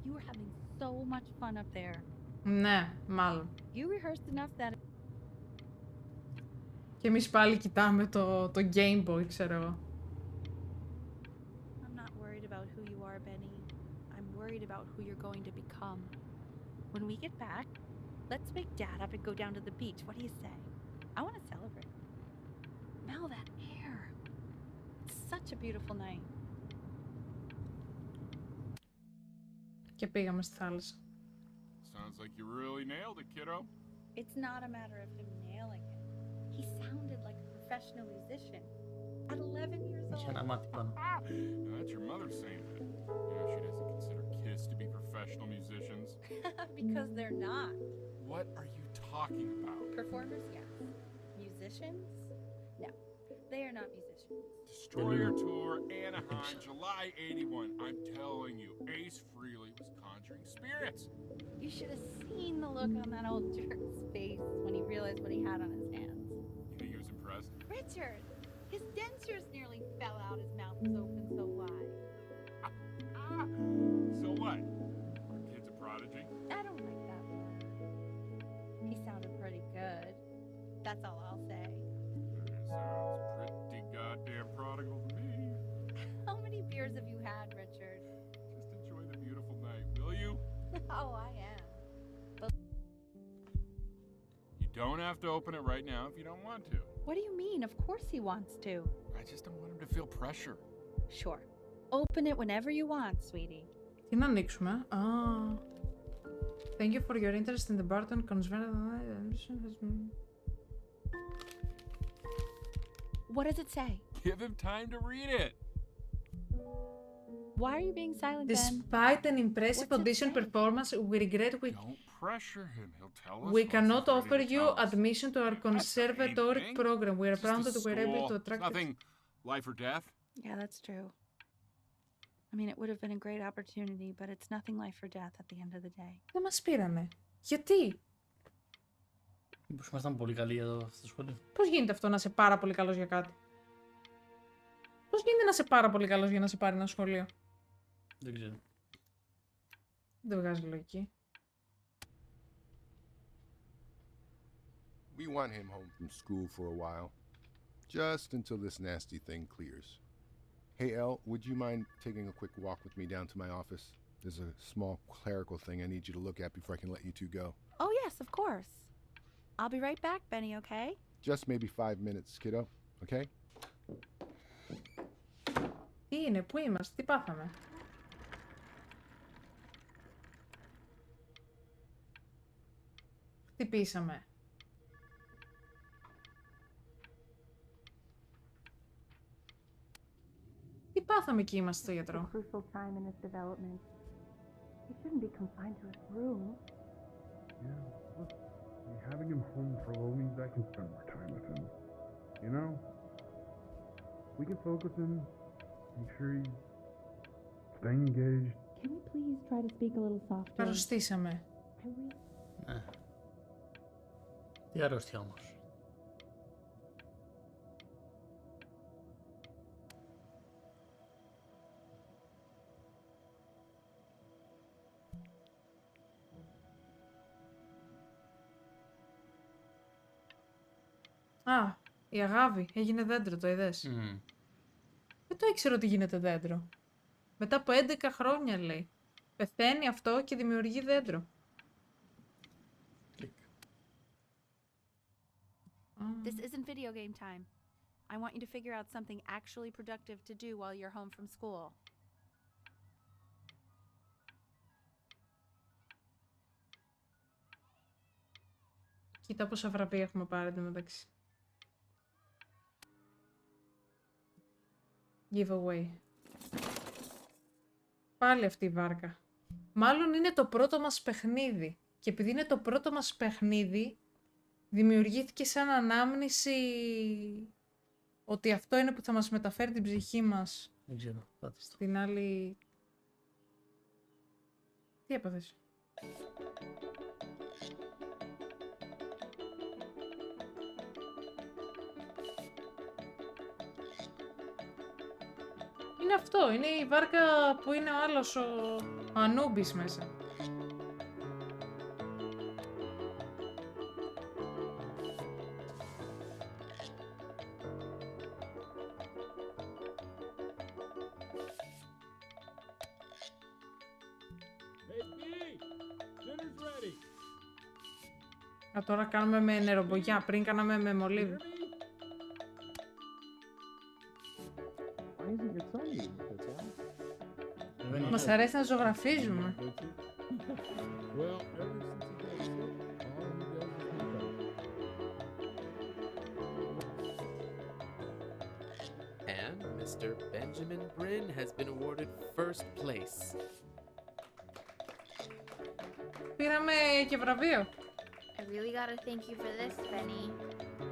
you were having so much fun up there. Ναι, μάλλον. You rehearsed enough that Και εμείς πάλι κοιτάμε το Game Boy, ξέρω εγώ. I'm not worried about who you are, Benny. I'm worried about who you're going to become. When we get back, let's wake Dad up and go down to the beach. What do you say? I want to celebrate. Smell that air. It's such a beautiful night. Και πήγαμε στη θάλασσα. Sounds like you really nailed it, kiddo. it's not a matter of him nailing it. He sounded like a professional musician at 11 years Είχε old. ένα μάτι πάνω. Now, that's your mother saying that. You know, she doesn't consider kids to be professional musicians. Because they're not. What are you talking about? Performers, yes. Musicians? No, they are not musicians. Destroyer Tour, Anaheim, July 81. I'm telling you, Ace Frehley was conjuring spirits. You should have seen the look on that old jerk's face when he realized what he had on his hands. You think he was impressed? Richard, his dentures nearly fell out. His mouth was open so wide. So what? Our kid's a prodigy? I don't like that word. He sounded pretty good. That's all I'll say. Sounds pretty goddamn prodigal to me. How many beers have you had, Richard? Just enjoy the beautiful night, will you? Oh, I am. You don't have to open it right now if you don't want to. What do you mean? Of course he wants to. I just don't want him to feel pressure. Sure. Open it whenever you want, sweetie. Τι να ανοίξουμε. Thank you for your interest in the Barton What does it say? Give him time to read it. Why are you being silent, Ben? Despite an impressive What's it audition say? performance, we regret Don't pressure him. He'll tell us. we once cannot he's ready offer to you tell us. admission to our That's the main conservatory thing. program. We are Just proud a that we're able school. to attract Nothing life or death. Yeah, that's true. I mean, it would have been a great opportunity, but it's nothing life or death at the end of the day. Δεν μας πήρανε. Γιατί? Μήπως ήμασταν πολύ καλοί εδώ στο σχολείο. Πώς γίνεται αυτό να είσαι πάρα πολύ καλός για κάτι? Πώς γίνεται να είσαι πάρα πολύ καλός για να σε πάρει ένα σχολείο? Δεν ξέρω. Δεν βγάζει λογική. We want him home from school for a while. Just until this nasty thing clears. Hey, Elle, would you mind taking a quick walk with me down to my office? There's a small clerical thing I need you to look at before I can let you two go. Oh, yes, of course. I'll be right back, Benny, okay? Just maybe 5 minutes, kiddo, okay? Τι είναι, πού είμαστε, τι πάθαμε? Χτυπήσαμε. Τι πάθαμε εκεί είμαστε στο γιατρό? Crucial time in his development. He shouldn't be confined to his room. Yeah, look, having him home for a little means I can spend more time with him. You know? We can focus him, make sure he's staying engaged. Can we please try to speak a little softer? Αρρωστήσαμε. I really... Ναι. Τι αρρώστια όμως. Α, η αγάπη. Έγινε δέντρο, το είδες? Δεν το ήξερα ότι γίνεται δέντρο. Μετά από 11 χρόνια, λέει. Πεθαίνει αυτό και δημιουργεί δέντρο. This isn't video game time. I want you to figure out something actually productive to do while you're home from school. Κοίτα πόσα βραβεία έχουμε πάρει εντωμεταξύ. Giveaway. Πάλι αυτή η βάρκα. Μάλλον είναι το πρώτο μας παιχνίδι. Και επειδή είναι το πρώτο μας παιχνίδι, δημιουργήθηκε σαν ανάμνηση ότι αυτό είναι που θα μας μεταφέρει την ψυχή μας. Δεν ξέρω, στην άλλη... Τι έπαθες? Είναι αυτό, είναι η βάρκα που είναι ο άλλος ο Ανούμπης μέσα. Α, τώρα κάνουμε με νερομπογιά, πριν κάναμε με μολύβι. Μας αρέσει να ζωγραφίζουμε. And Mr. Benjamin Bryn has been awarded first place. Πήραμε και βραβείο. I really gotta thank you for this, Benny.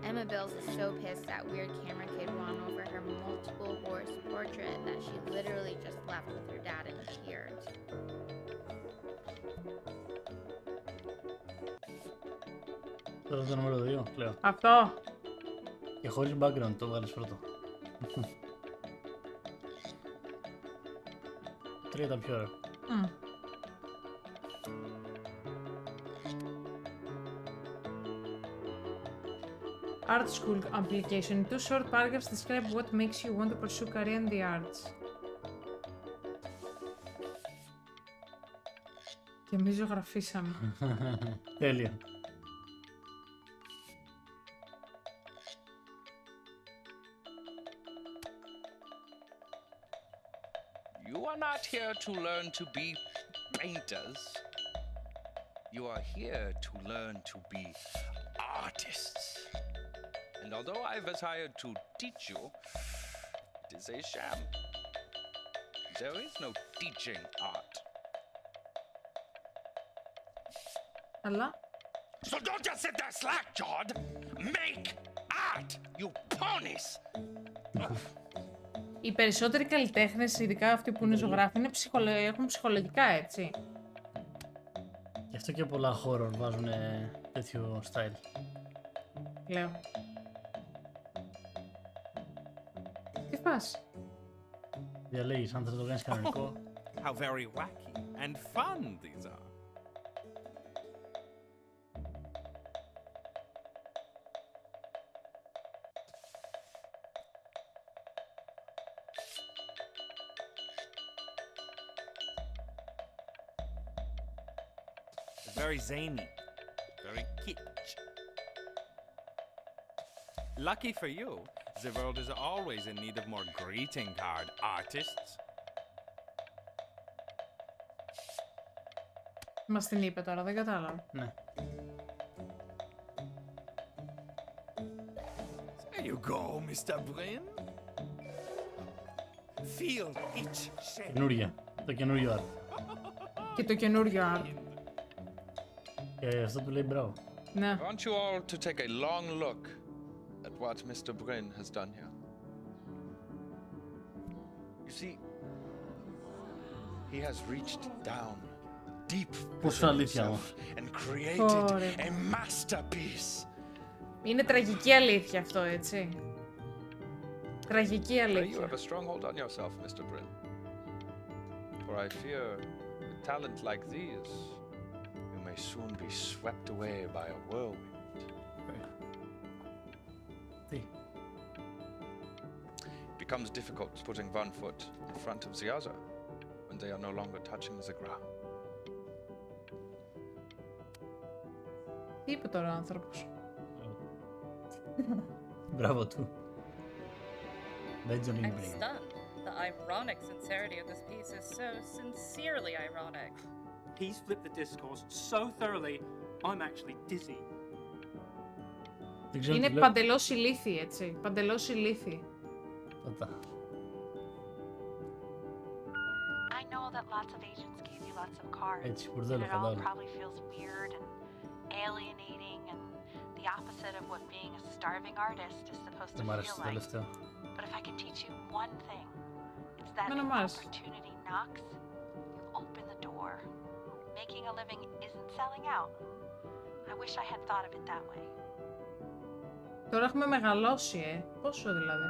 Emma Bills is so pissed that weird camera kid won over her multiple horse portrait that she literally just left with her dad in tears. Τώρα το νούμερο 2, λέω. Αυτό. Και χωρίς background το βάλεις πρώτο. 3 ήταν πιο ωραία. Art School application. 2 short paragraphs describe what makes you want to pursue career in the arts. Και εμείς ζωγραφίσαμε. Τέλεια. You are not here to learn to be painters. You are here to learn to be artists. And although I was hired to teach you, it is a sham. There is no teaching art. Αλλά... So don't just sit there slack-jawed. Make art, you ponies! Οι περισσότεροι καλλιτέχνες, ειδικά αυτοί που είναι ζωγράφοι, έχουν ψυχολογικά, έτσι. Γι' αυτό και πολλά horror βάζουν τέτοιο style. Λέω. Τι φας? Διαλέγεις αν θες να το κάνεις κανονικό. How very wacky and fun these are. Very zany, very kitsch. Lucky for you, the world is always in need of more greeting card artists. Μας την είπε τώρα, δεν κατάλαβα. Ναι. There you go, Mr. Bryn. Feel each shape. Καινούργια. Το καινούριο art. Και το καινούριο art. Αυτό που λέει μπράβο. Ναι. I want you all to take a long look at what Mr. Bryn has done here. You see, he has reached down deep within himself and created a masterpiece. Είναι τραγική αλήθεια αυτό, έτσι. Τραγική You αλήθεια. have a strong hold on yourself, Mr. Bryn. For I fear with talent like these, you may soon be swept away by a whirlwind. Τι? It becomes difficult putting one foot in front of the other. when they are no longer touching the ground. Τι είπε τώρα ο άνθρωπος? Μπράβο του. Benjamin I'm Brain. stunned. The ironic sincerity of this piece is so sincerely ironic. He's flipped the discourse so thoroughly, I'm actually dizzy. Είναι παντελώς ηλίθιοι, έτσι. Παντελώς ηλίθιοι. I know that lots of agents gave you lots of cards, Έτσι, and μπουρδέλο it all φαντάζομαι. probably feels weird and alienating and the opposite of what being a starving artist is supposed to Δεν μ' άρεσε feel το like. τελευταίο. But if I can teach you one thing, it's that Εμένα if μ' άρεσε. opportunity knocks, you open the door. Making a living isn't selling out. I wish I had thought of it that way. Τώρα έχουμε μεγαλώσει, Πόσο δηλαδή?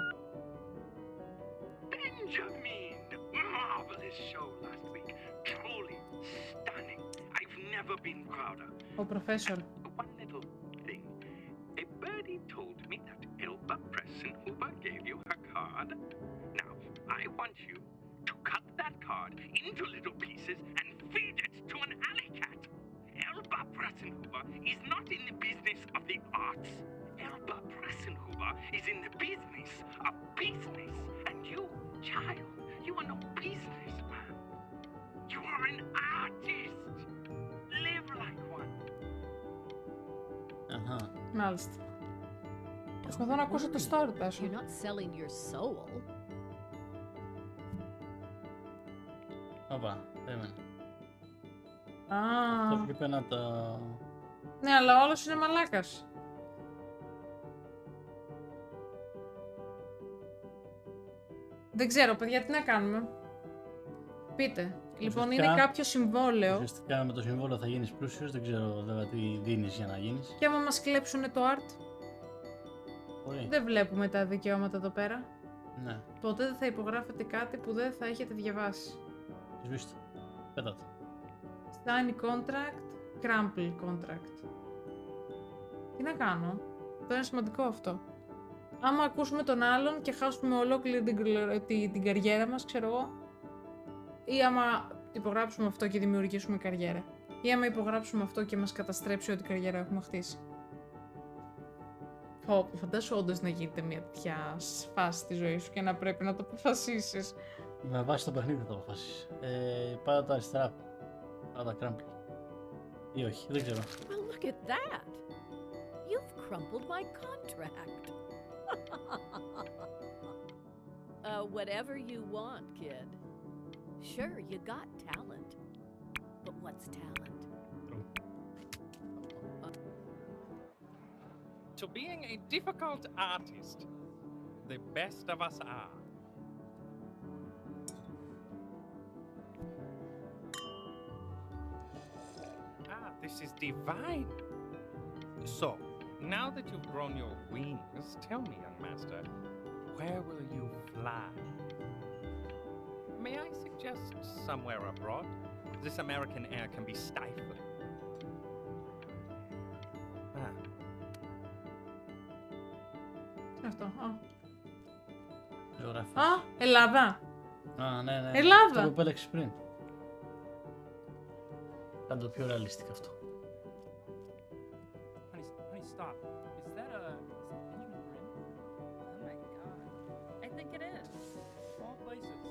Benjamin! Marvelous show last week. Truly stunning. I've never been prouder. Ο Professor. One little thing. A birdie told me that Elba Pressenhuber gave you her card. Now, I want you to cut that card into little pieces and feed it to an alley cat. Elba Pressenhuber is not in the business of the arts. Elba Pressenhuber is in the business of business. And you, child, you are no businessman. You are an artist. Live like one. Μάλιστα. Προσπαθώ να ακούσω το story, Τάσο. You're not selling your soul. Όπα, περίμενε. Α, Αυτό πρέπει να το... ναι, αλλά όλος είναι μαλάκας. Δεν ξέρω, παιδιά, τι να κάνουμε. Πείτε. Λοιπόν, είναι κάποιο συμβόλαιο. Ουσιαστικά με το συμβόλαιο θα γίνεις πλούσιος, δεν ξέρω βέβαια τι δίνεις για να γίνεις. Και άμα μας κλέψουνε το art. Μπορεί. Δεν βλέπουμε τα δικαιώματα εδώ πέρα. Ναι. Ποτέ δεν θα υπογράφετε κάτι που δεν θα έχετε διαβάσει. Σβήστε. Πέτατε. Sign contract, crumple contract. Τι να κάνω. Το είναι σημαντικό αυτό. Άμα ακούσουμε τον άλλον και χάσουμε ολόκληρη την καριέρα μας, ξέρω εγώ. Ή άμα υπογράψουμε αυτό και δημιουργήσουμε καριέρα. Ή άμα υπογράψουμε αυτό και μας καταστρέψει ό,τι καριέρα έχουμε χτίσει. Φαντάσου όντως να γίνεται μια τέτοια φάση στη ζωή σου και να πρέπει να το αποφασίσεις. Με βάση το παιχνίδι θα το αποφασίσεις. Πάω τα αριστερά. Πάω τα crumple. Ή όχι, δεν ξέρω. Well, look at that. You've crumpled my contract. Whatever you want, kid. Sure, you got talent. But what's talent? To being a difficult artist, the best of us are. This is divine. So, now that you've grown your wings, tell me, young master, where will you fly? May I suggest somewhere abroad? This American air can be stifling. Αυτό. Ζωγραφία. Α, Ελλάδα. Α, ναι. Ελλάδα. Αυτό που επέλεξες πριν. Κάνε το πιο ρεαλιστικό αυτό. Honey, stop. Is that Benjamin Brin? Oh my god. I think it is. All places.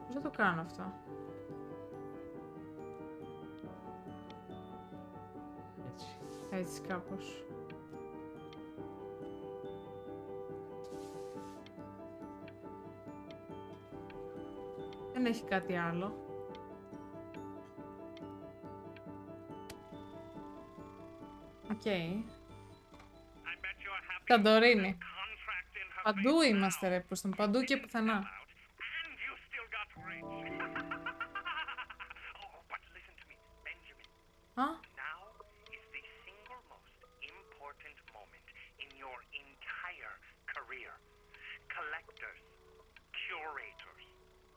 Πώς θα το κάνω αυτό. Έτσι κάπως. Δεν έχει κάτι άλλο. Οκ. Σαντορίνη. Παντού είμαστε ρε, προς τον παντού και πουθενά. Α? Now is the single most important moment in your entire career. Collectors, curators,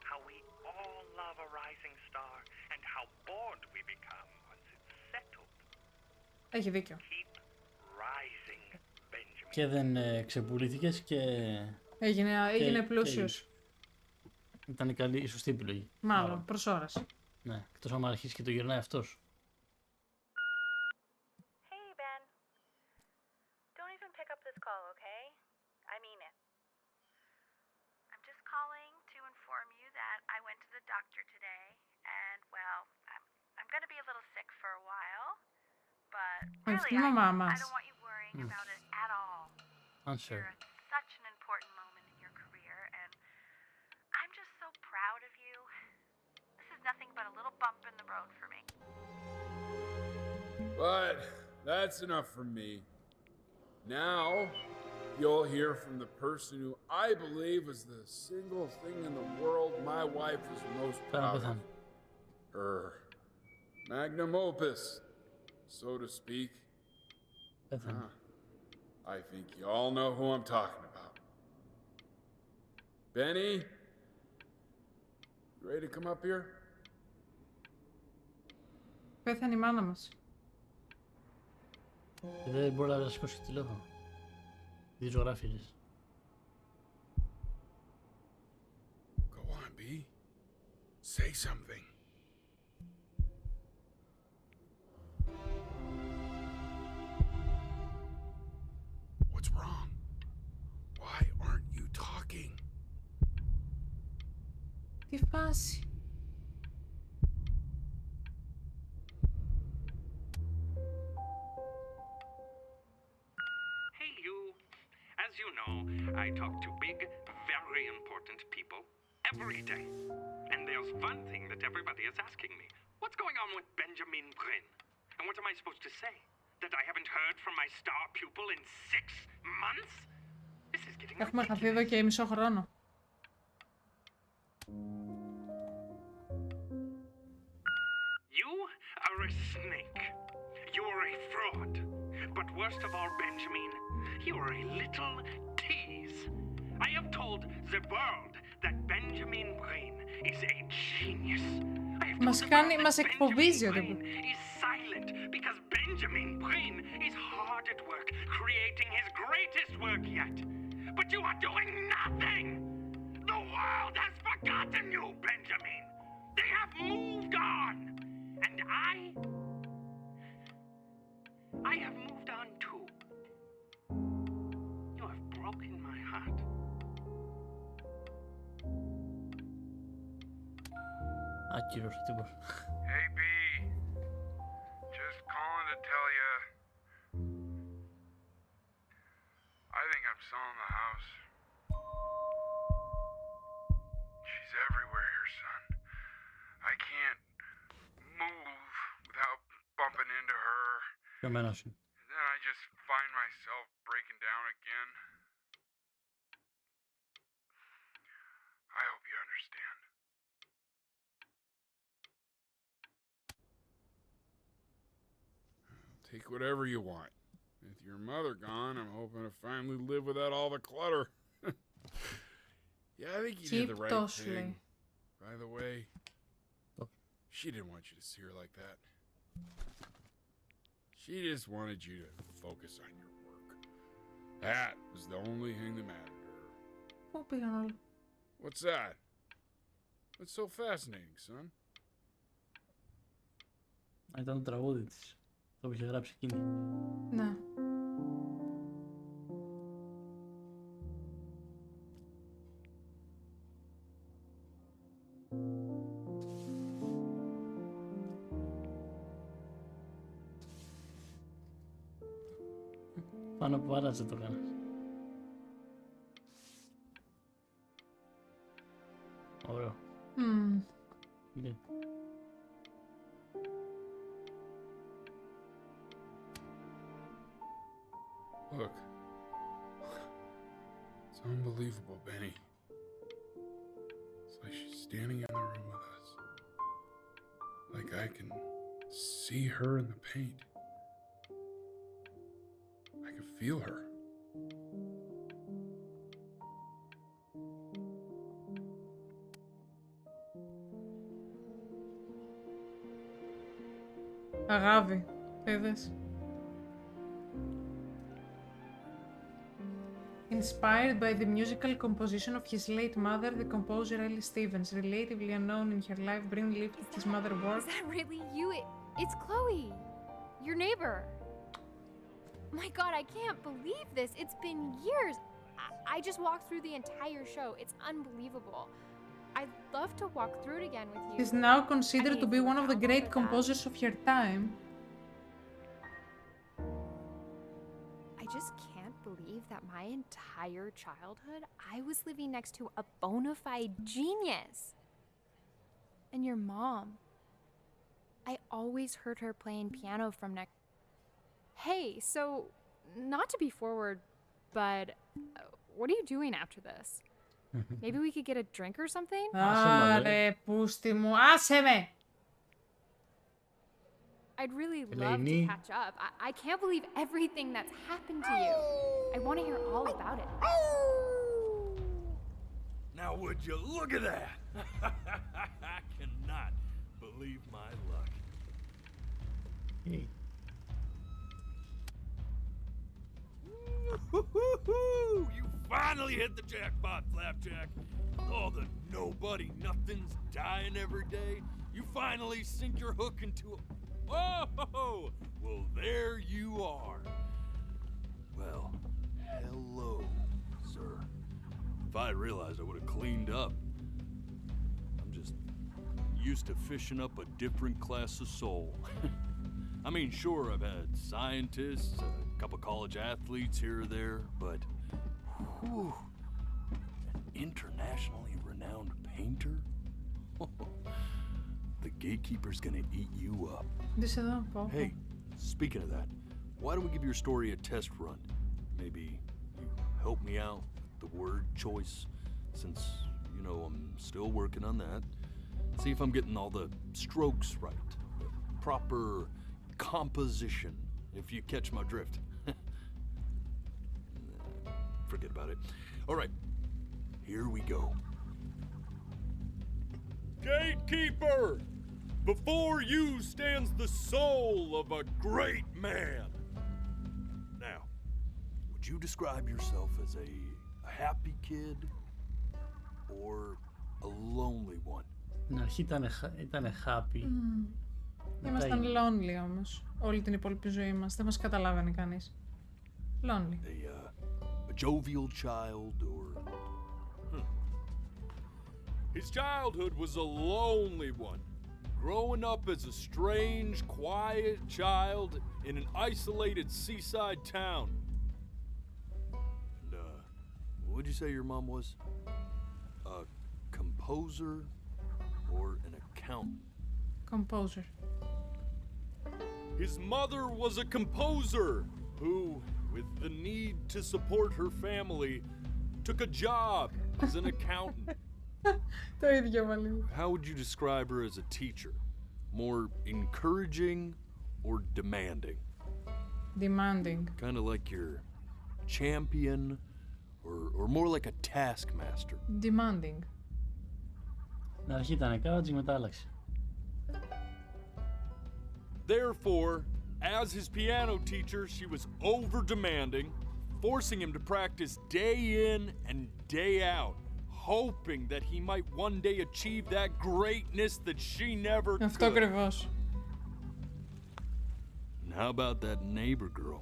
how we all love a rising star and how bored we become once it's settled. Έχει δίκιο. Keep rising, Benjamin. Και δεν ξεπουλήθηκες και... Έγινε πλούσιος. Ήταν η σωστή επιλογή. Μάλλον, προς ώρας. Ναι, εκτός άμα αρχίσει και το γυρνάει αυτός. Hey, Ben. Don't even pick up this call, okay? I mean it. I'm just calling to inform you that I went to the doctor today, and, well, I'm going to be a little sick for a while, but really, I don't want you worrying about it at all. Sure. You're at such an important moment in your career, and I'm just so proud of you. This is nothing but a little bump in the road for me. But that's enough from me. Now, you'll hear from the person who I believe is the single thing in the world my wife is most proud of. Her magnum opus, so to speak. I think you all know who I'm talking about. Benny, you ready to come up here? Πέθανε η μάνα μας. Και δεν μπορεί να σηκώσει τηλέφωνο. Δύο ζωγράφιλες. Go on, B. Say something. What's wrong? Why aren't you talking? Τι φάση. Hey, you. As you know, I talk to big, very important people every day. And there's one thing that everybody is asking me. What's going on with Benjamin Bryn? And what am I supposed to say? That I haven't heard from my star pupil in 6 months? This is getting Έχουμε χαθεί εδώ και μισό χρόνο. You are a snake. You are a fraud. But worst of all, Benjamin, you are a little tease. I have told the world that Benjamin Bryn is a genius. Μας εκφοβίζει ο Bryn is silent because Benjamin Bryn is hard at work creating his greatest work yet. But you are doing nothing. The world has forgotten you, Benjamin. They have moved on. And I have moved on too. You have broken my heart. Άκυρος τύπος. Hey, B. Just calling to tell you. I think I'm selling the house. She's everywhere here, son. I can't move without bumping into her. Και μένος. And then I just find myself breaking down again. I hope you understand. Take whatever you want. With your mother gone, I'm hoping to finally live without all the clutter. Yeah, I think you did the right thing. By the way, she didn't want you to see her like that. She just wanted you to focus on your work. That was the only thing that mattered to her. What's that? What's so fascinating, son? Ήταν το τραγούδι της. Το είχε γράψει εκείνη. Ναι. Πάνω από άρασε το κάνας. Ωραίο. Ναι. Look. It's unbelievable, Benny. It's like she's standing in the room with us. Like I can see her in the paint. I can feel her. Αγάπη, είδες. inspired by the musical composition of his late mother, the composer Ellie Stevens, relatively unknown in her life, bring lived with his mother work. Is that really you? It's Chloe, your neighbor. My God, I can't believe this. It's been years. I just walked through the entire show. It's unbelievable. I'd love to walk through it again with you. She's now considered to be one of the great composers of her time. I just can't believe that my entire childhood, I was living next to a bona fide genius. And your mom. I always heard her playing piano from next. Hey, so, not to be forward, but what are you doing after this? Maybe we could get a drink or something? Άρε, πούστη μου, άσε με! I'd really love to catch up. I can't believe everything that's happened to you. I want to hear all about it. Now would you look at that? I cannot believe my luck. You finally hit the jackpot, Flapjack. All the nobody nothings dying every day. You finally sink your hook into a... Oh, well, there you are. Well, hello, sir. If I had realized, I would have cleaned up. I'm just used to fishing up a different class of soul. I mean, sure, I've had scientists, a couple college athletes here or there, but whew, an internationally renowned painter? The gatekeeper's gonna eat you up. Hey, speaking of that, why don't we give your story a test run? Maybe you help me out with the word choice, since, you know, I'm still working on that. See if I'm getting all the strokes right, the proper composition, if you catch my drift. Forget about it. All right, here we go. Gatekeeper! Before you stands the soul of a great man. Now, would you describe yourself as a happy kid or a lonely one? Στην αρχή ήταν happy. Ήμασταν lonely όμως, όλη την υπόλοιπη ζωή μας. Δεν μας καταλάβαινε κανείς. Lonely. A jovial child or... His childhood was a lonely one. Growing up as a strange, quiet child in an isolated seaside town. And, what would you say your mom was? A composer or an accountant? Composer. His mother was a composer who, with the need to support her family, took a job as an accountant. How would you describe her as a teacher? More encouraging or demanding? Demanding. Kind of like your champion or more like a taskmaster? Demanding. Στην αρχή ήταν encouraging, μετά άλλαξε. Therefore, as his piano teacher, she was over-demanding, forcing him to practice day in and day out, hoping that he might one day achieve that greatness that she never could. Αυτό ακριβώς. And how about that neighbor girl?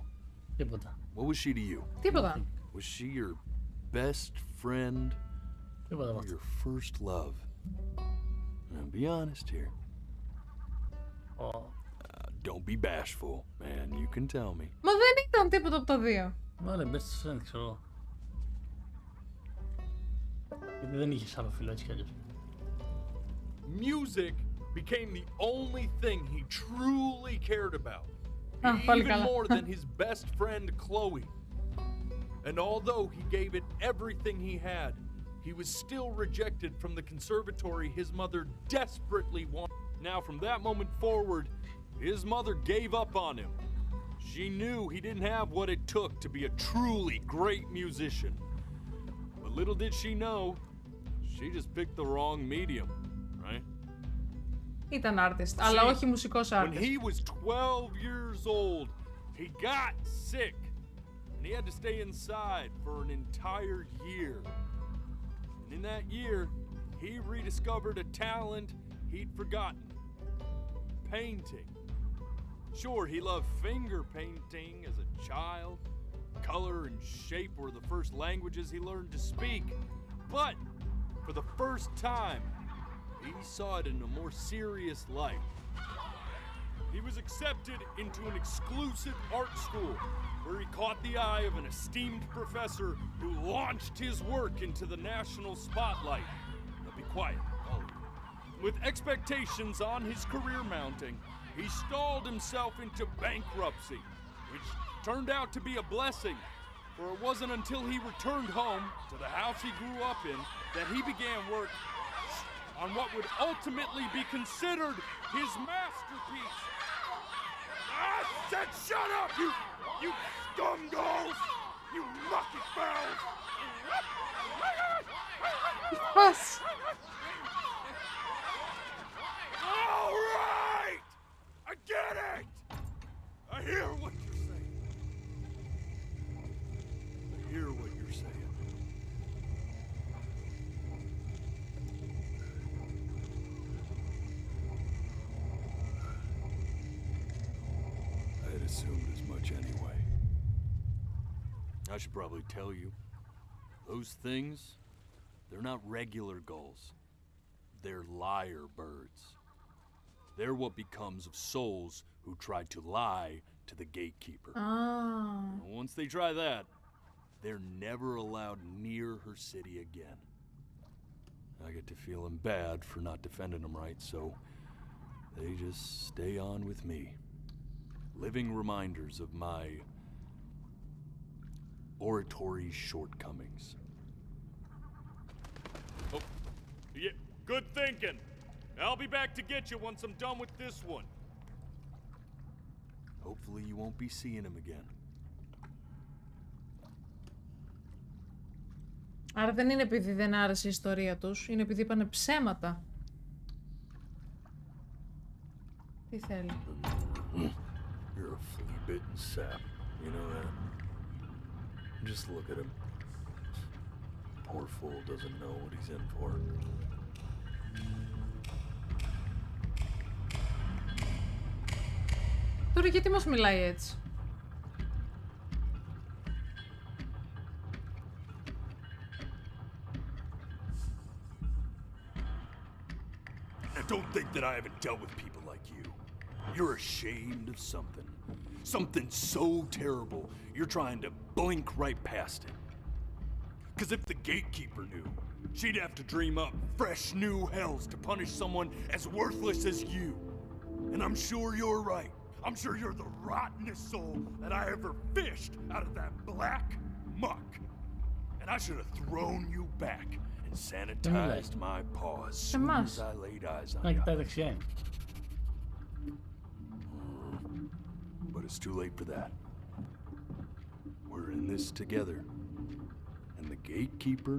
Τίποτα. What was she to you? Τίποτα. Was she your best friend? Τίποτα. Or your first love? Now, be honest here. Don't be bashful, man. You can tell me. Μα δεν ήταν τίποτα από τα δύο. Βάλε best friend, ξέρω εγώ. Γιατί δεν είχες άλλο φίλο έτσι κι αλλιώς. Music became the only thing he truly cared about. Even more than his best friend Chloe. And although he gave it everything he had, he was still rejected from the conservatory his mother desperately wanted. Now, from that moment forward, his mother gave up on him. She knew he didn't have what it took to be a truly great musician. But little did she know, she just picked the wrong medium, right? Ήταν artist, αλλά όχι μουσικός artist. When he was 12 years old, he got sick. and he had to stay inside for an entire year. And in that year, he rediscovered a talent he'd forgotten. Painting. Sure, he loved finger painting as a child. Color and shape were the first languages he learned to speak. But for the first time, he saw it in a more serious light. He was accepted into an exclusive art school where he caught the eye of an esteemed professor who launched his work into the national spotlight. Now be quiet, all of you. With expectations on his career mounting, he stalled himself into bankruptcy, which turned out to be a blessing, for it wasn't until he returned home to the house he grew up in that he began work on what would ultimately be considered his masterpiece. I said shut up, you scumballs! You lucky fowls! What? All right! I get it! I hear what you're saying. I hear what you're saying. I had assumed as much anyway. I should probably tell you, those things, they're not regular gulls. They're liar birds. They're what becomes of souls who tried to lie to the gatekeeper. Ah. Once they try that, they're never allowed near her city again. I get to feeling bad for not defending them right, so they just stay on with me. Living reminders of my oratory shortcomings. Oh, yeah, good thinking. I'll be back to get you once I'm done with this one. Hopefully you won't be seeing him again. Άρα δεν είναι επειδή δεν άρεσε η ιστορία τους, είναι επειδή είπανε ψέματα. Τι θέλει? You're a flea-bitten sap, you know that? Just look at him. Poor fool doesn't know what he's in for. Τώρα γιατί μας μιλάει έτσι? Now don't think that I haven't dealt with people like you. You're ashamed of something. Something so terrible, you're trying to blink right past it. Because if the gatekeeper knew, she'd have to dream up fresh new hells to punish someone as worthless as you. And I'm sure you're right. I'm sure you're the rottenest soul that I ever fished out of that black muck. And I should have thrown you back and sanitized my paws as soon as I laid eyes on you. But it's too late for that. We're in this together. And the gatekeeper,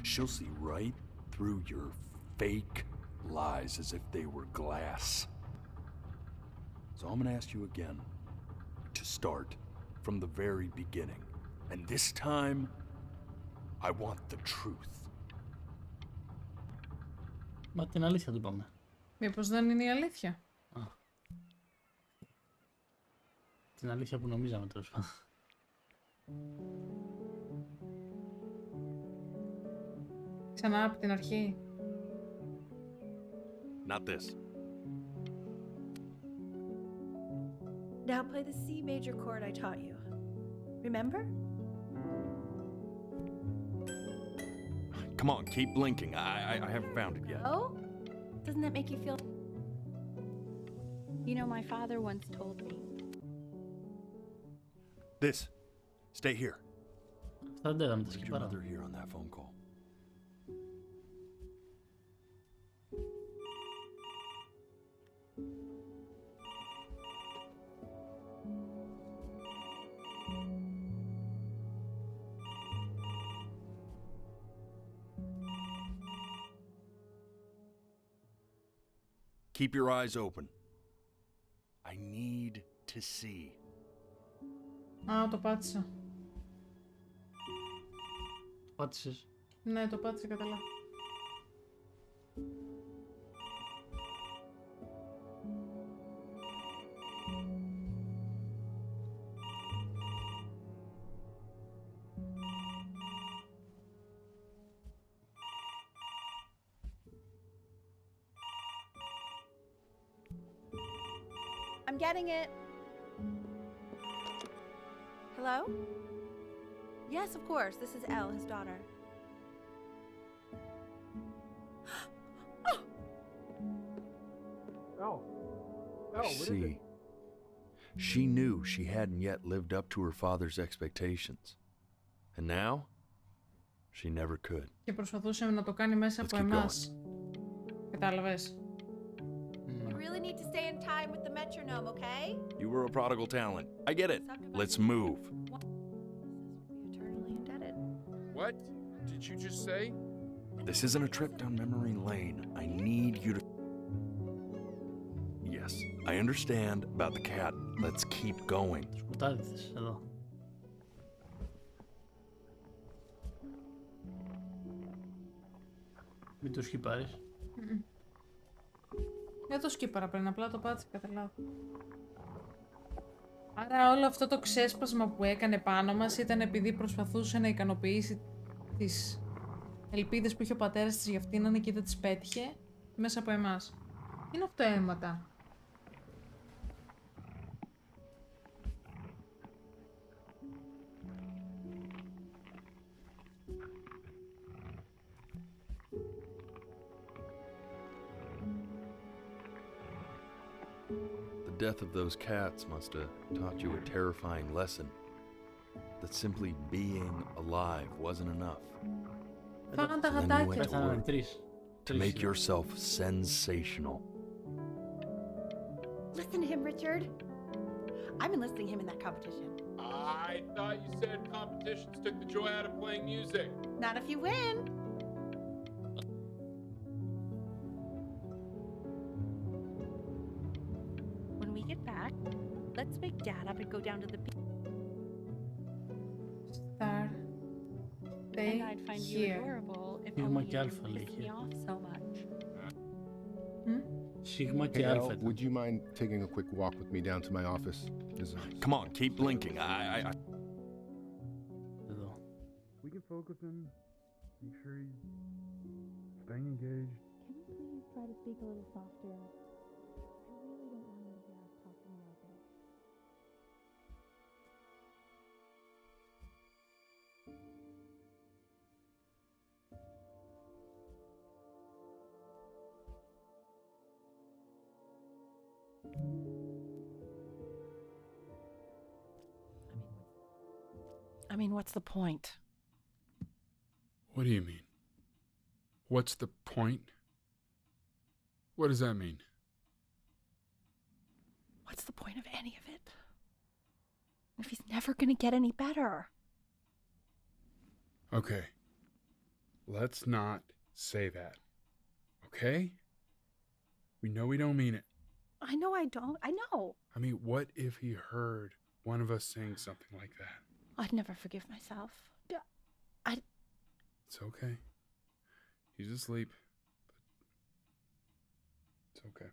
she'll see right through your fake lies as if they were glass. So I'm gonna ask you again to start from the very beginning. And this time, I want the truth. Μα την αλήθεια του είπαμε. Μήπως δεν είναι η αλήθεια? Την αλήθεια που νομίζαμε τέλος πάντων. Ξανά από την αρχή. Not this. Now play the C major chord I taught you. Remember? Come on, keep blinking. I haven't found it yet. Oh? Doesn't that make you feel... You know, my father once told me. This. Stay here. Αυτά δεν τα Leave your σκυπάρα. mother here on that phone call. Keep your eyes open. I need to see. Α, το πάτησα. Το πάτησες. Ναι, το πάτησα κατά λάθος. I'm getting it. Hello? Yes, of course. This is Elle, his daughter. Oh, I see. She knew she hadn't yet lived up to her father's expectations. And now, she never could. Και προσπαθούσε να το κάνει μέσα από εμάς. Κατάλαβες. You really need to stay in time with the metronome, okay? You were a prodigal talent. I get it. Let's move. Eternally indebted. What did you just say? This isn't a trip down memory lane. I need you to... Yes, I understand about the cat. Let's keep going. Σκουτάδιδες, εδώ. Μην το σκυπάρεις. Δεν το σκύπαρα πριν, απλά το πάτησα κατά λάθος. Άρα όλο αυτό το ξέσπασμα που έκανε πάνω μας ήταν επειδή προσπαθούσε να ικανοποιήσει τις ελπίδες που είχε ο πατέρας της για αυτήν και δεν τις πέτυχε μέσα από εμάς. Τι είναι αυτό αίματα? The death of those cats must have taught you a terrifying lesson. That simply being alive wasn't enough. Φάγαν τα So then you γατάκια. went to work to make yourself sensational. Listen to him, Richard. I'm enlisting him in that competition. I thought you said competitions took the joy out of playing music. Not if you win. When we get back, let's wake Dad up and go down to the beach. And I'd find you here. adorable if Σίγμα only και you αλφα didn't λέει piss me here. off so much. Σίγμα Hey, και Elle, αλφα. would you mind taking a quick walk with me down to my office? Come on, keep blinking. I... Εδώ. We can focus in, make sure he's staying engaged. Can you please try to speak a little softer? I really don't want him to hear us talking like this. I mean, what's the point? What do you mean? What's the point? What does that mean? What's the point of any of it? If he's never gonna get any better. Okay. Let's not say that. Okay? We know we don't mean it. I know I don't. I know. I mean, what if he heard one of us saying something like that? I'd never forgive myself. It's okay. He's asleep. But it's okay.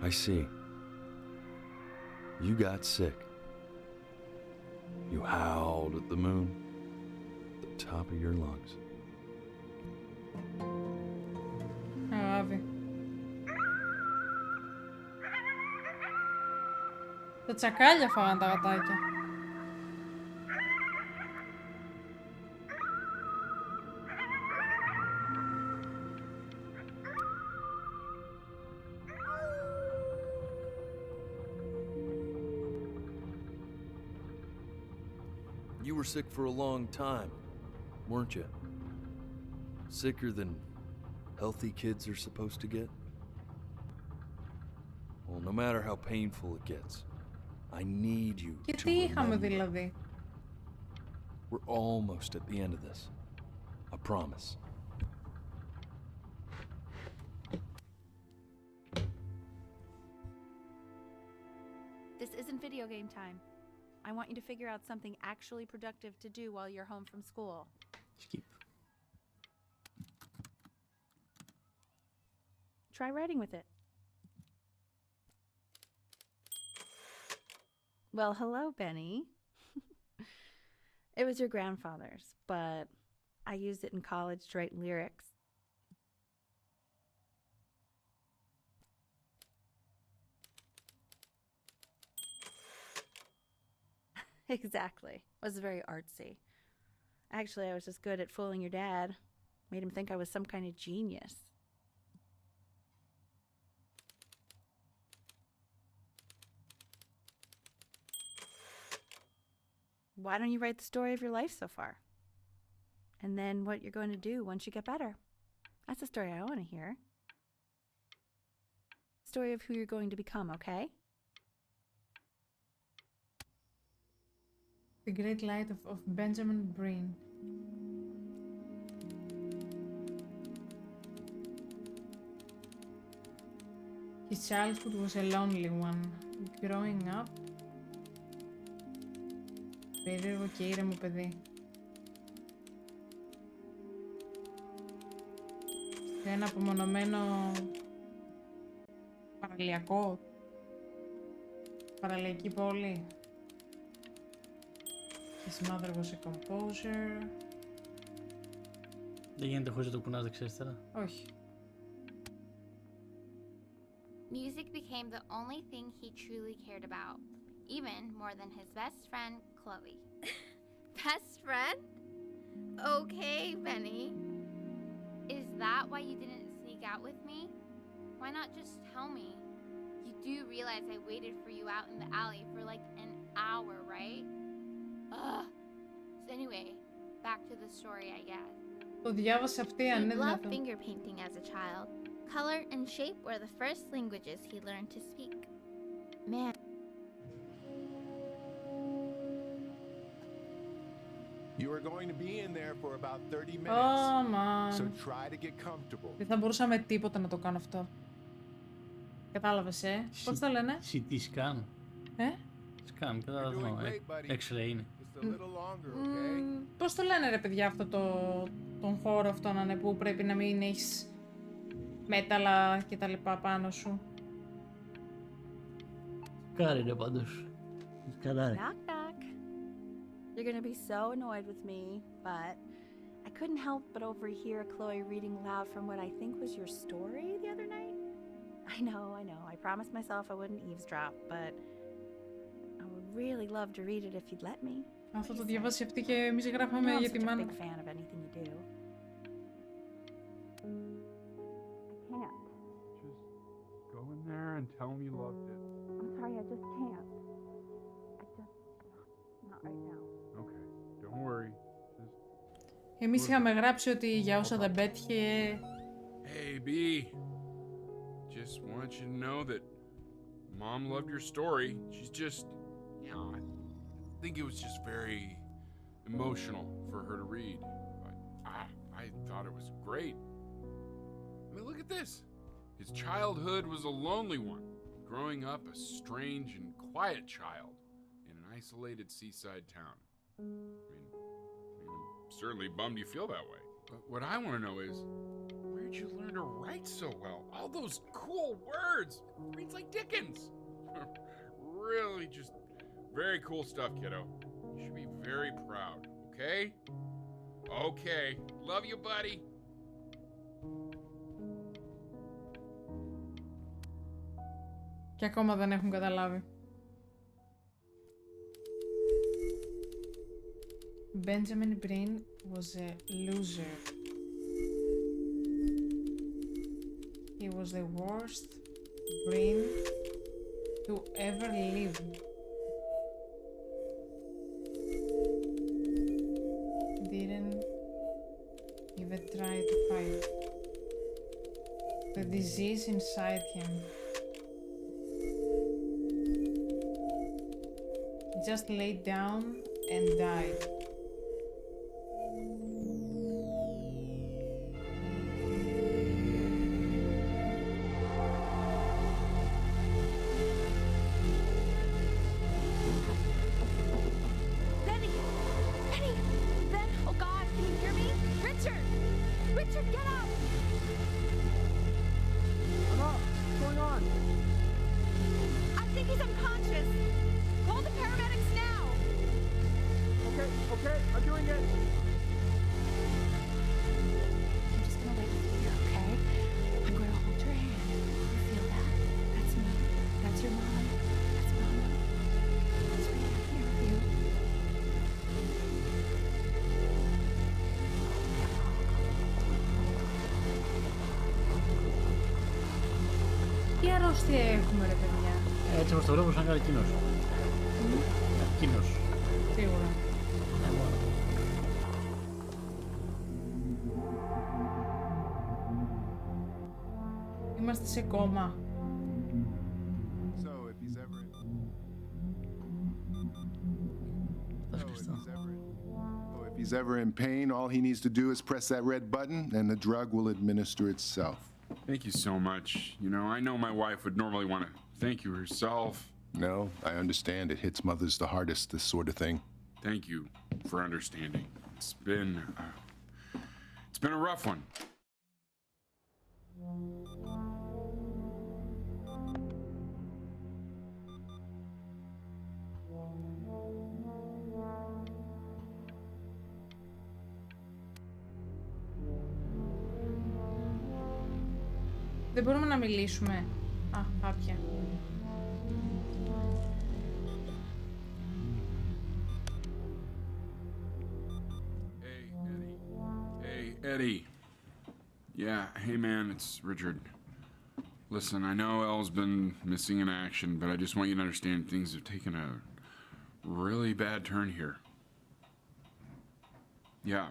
I see. You got sick. You howled at the moon, at the top of your lungs. Αγάπη. Τα τσακάλια φάγαν τα γατάκια. You were sick for a long time, weren't you? Sicker than healthy kids are supposed to get? Well, no matter how painful it gets, I need you Και to τι είχαμε remember. δηλαδή? We're almost at the end of this. I promise. This isn't video game time. I want you to figure out something actually productive to do while you're home from school. Skip. Try writing with it. Well, hello, Benny. It was your grandfather's, but I used it in college to write lyrics. Exactly. It was very artsy. Actually, I was just good at fooling your dad. Made him think I was some kind of genius. Why don't you write the story of your life so far? And then what you're going to do once you get better. That's the story I want to hear. Story of who you're going to become, okay? The Great Light of Benjamin Brin. His childhood was a lonely one. Growing up, περίεργο και ήρεμο παιδί. Σε ένα απομονωμένο παραλιακή πόλη. His mother was a composer. Δεν γίνεται χωρίς να το κουνάς δεξιά-αριστερά. Όχι. Music became the only thing he truly cared about, even more than his best friend, Chloe. Best friend? Okay, Benny. Is that why you didn't sneak out with me? Why not just tell me? You do realize I waited for you out in the alley for like an hour, right? Ugh. So anyway, back to the story, I guess. Το διάβασε αυτή, αν είναι He loved δυνατόν. finger painting as a child. Color and shape were the first languages he learned to speak. Man. You are going to be in there for about 30 minutes. Oh, man. So try to get comfortable. Δεν θα μπορούσα με τίποτα να το κάνω αυτό. Κατάλαβες, Πώς το λένε? CT scan. Scan, κατάλαβα. X-ray είναι. Πώς το λένε, ρε παιδιά, αυτό τον χώρο αυτό να είναι που πρέπει να μην έχεις μέταλλα και τα λοιπά πάνω σου. Σκάρι είναι πάντως. Σκαράρι. Knock knock. You're gonna be so annoyed with me, but I couldn't help but overhear Chloe reading loud from what I think was your story the other night. I know. I promised myself I wouldn't eavesdrop, but I would really love to read it if you'd let me. Αυτό το διαβάσει αυτή και εμείς γράφαμε για τη μάνα. I'm such a big fan of anything you do. I can't. Go in there and tell him you loved it. I'm sorry, I just can't. Not right now. Okay, don't worry. Εμείς είχαμε γράψει ότι για όσα δεν πέτυχε... Hey, B. Just want you to know that Mom loved your story. She's just, I think it was just very emotional for her to read. But I thought it was great. I mean, look at this. His childhood was a lonely one, growing up a strange and quiet child in an isolated seaside town. I mean, I'm certainly bummed you feel that way. But what I want to know is, where'd you learn to write so well? All those cool words. Reads like Dickens. Really just very cool stuff, kiddo. You should be very proud, okay? Okay. Love you, buddy. Και ακόμα δεν έχουν καταλάβει. Benjamin Brin was a loser. He was the worst Brin to ever live. Didn't even try to fight the disease inside him. He just laid down and died. άρρωστοι έχουμε, ρε παιδιά. Έτσι όπως το βλέπω σαν καρκίνος. Καρκίνος. Σίγουρα. Μόνο. Είμαστε σε κόμμα. If he's ever in pain, all he needs to do is press that red button and the drug will administer itself. Thank you so much. You know, I know my wife would normally want to thank you herself. No, I understand. It hits mothers the hardest, this sort of thing. Thank you for understanding. It's been a rough one. Δεν μπορούμε να μιλήσουμε. Α, κάποια. Hey, Eddie. Yeah, hey man, it's Richard. Listen, I know Elle's been missing in action, but I just want you to understand things have taken a really bad turn here. Yeah,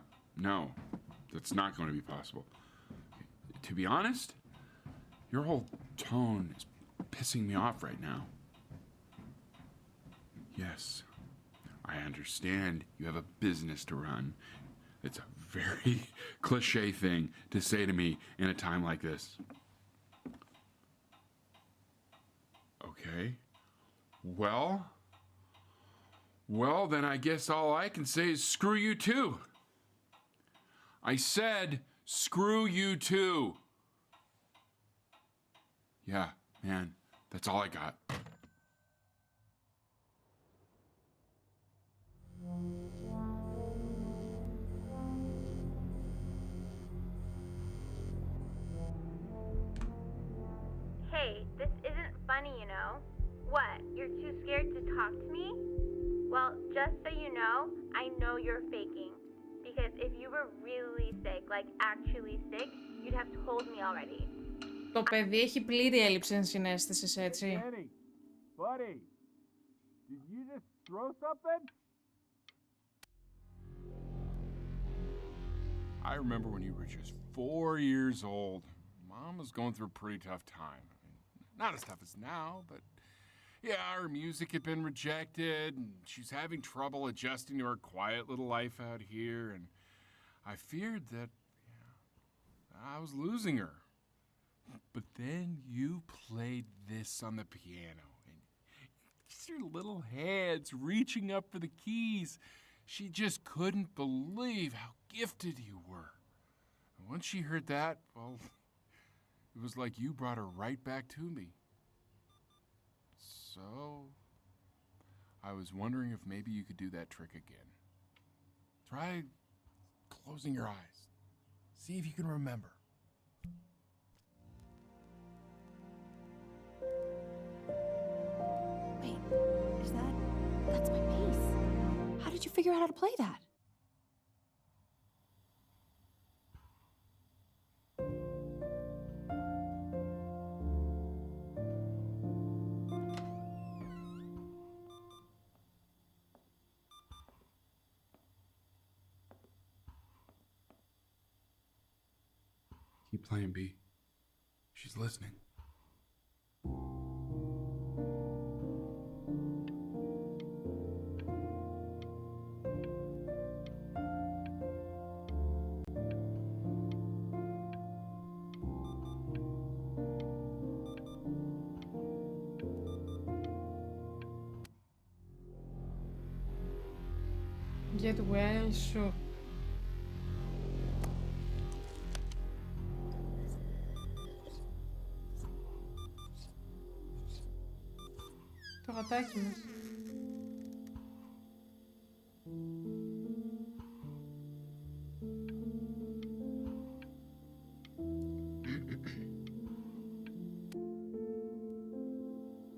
no, that's not going to be possible. To be honest, your whole tone is pissing me off right now. Yes, I understand you have a business to run. It's a very cliche thing to say to me in a time like this. Okay. Well, then I guess all I can say is screw you too. I said screw you too. Yeah, man, that's all I got. Hey, this isn't funny, you know. What, you're too scared to talk to me? Well, just so you know you're faking. Because if you were really sick, like actually sick, you'd have told me already. Το παιδί έχει πλήρη έλλειψη ενσυναίσθησης, έτσι. Eddie, buddy, did you just throw something? I remember when you were just 4 years old. Mom was going through a pretty tough time. I mean, not as tough as now, but yeah, her music had been rejected, and she's having trouble adjusting to her quiet little life out here, and I feared that I was losing her. But then you played this on the piano, and just your little hands reaching up for the keys. She just couldn't believe how gifted you were. And once she heard that, well, it was like you brought her right back to me. So, I was wondering if maybe you could do that trick again. Try closing your eyes. See if you can remember. Wait, that's my bass. How did you figure out how to play that? Keep playing, B. She's listening. Get well, sure. Το γατάκι μας.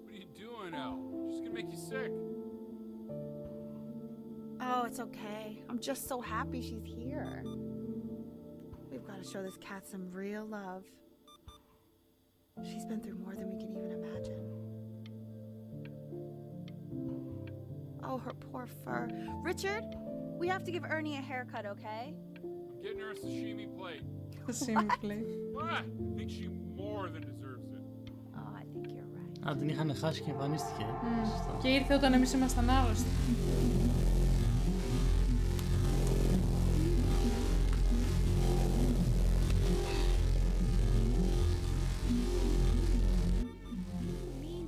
What are you doing, Elle? She's gonna make you sick. Oh, it's okay. I'm just so happy she's here. We've got to show this cat some real love. She's been through more than we can even imagine. Oh, her poor fur. Richard, we have to give Ernie a haircut, okay? I'm getting her a sashimi plate. Sashimi plate. What? I think she more than deserves it. Oh, I think you're right. Α, την είχαν χάσει και εμφανίστηκε. Και ήρθε όταν εμείς ήμασταν άρρωστοι.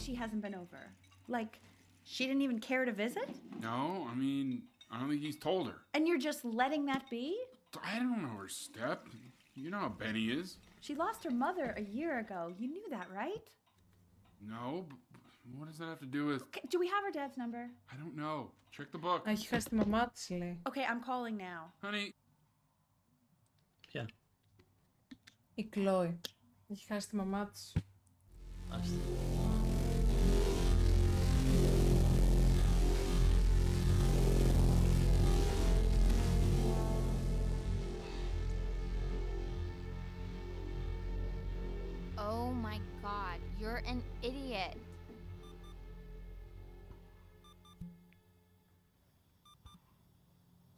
She hasn't been over. Like, she didn't even care to visit? No, I mean, I don't think he's told her. And you're just letting that be? I don't know her step. You know how Benny is. She lost her mother a year ago. You knew that, right? No, but what does that have to do with... Okay, do we have her dad's number? I don't know. Check the book. Έχει χάσει τη μαμά της, λέει. Okay, I'm calling now. Honey. Ποια? Η Κλόη. Έχει χάσει τη μαμά της. Άστα. Oh my god, you're an idiot.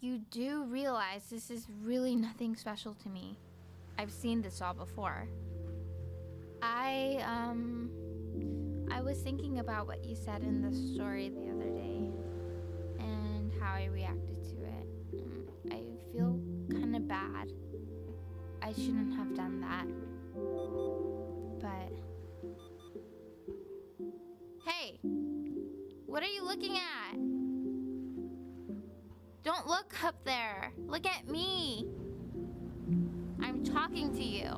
You do realize this is really nothing special to me. I've seen this all before. I was thinking about what you said in the story the other day and how I reacted to it. I feel kind of bad. I shouldn't have done that. But... Hey! What are you looking at? Don't look up there. Look at me. I'm talking to you.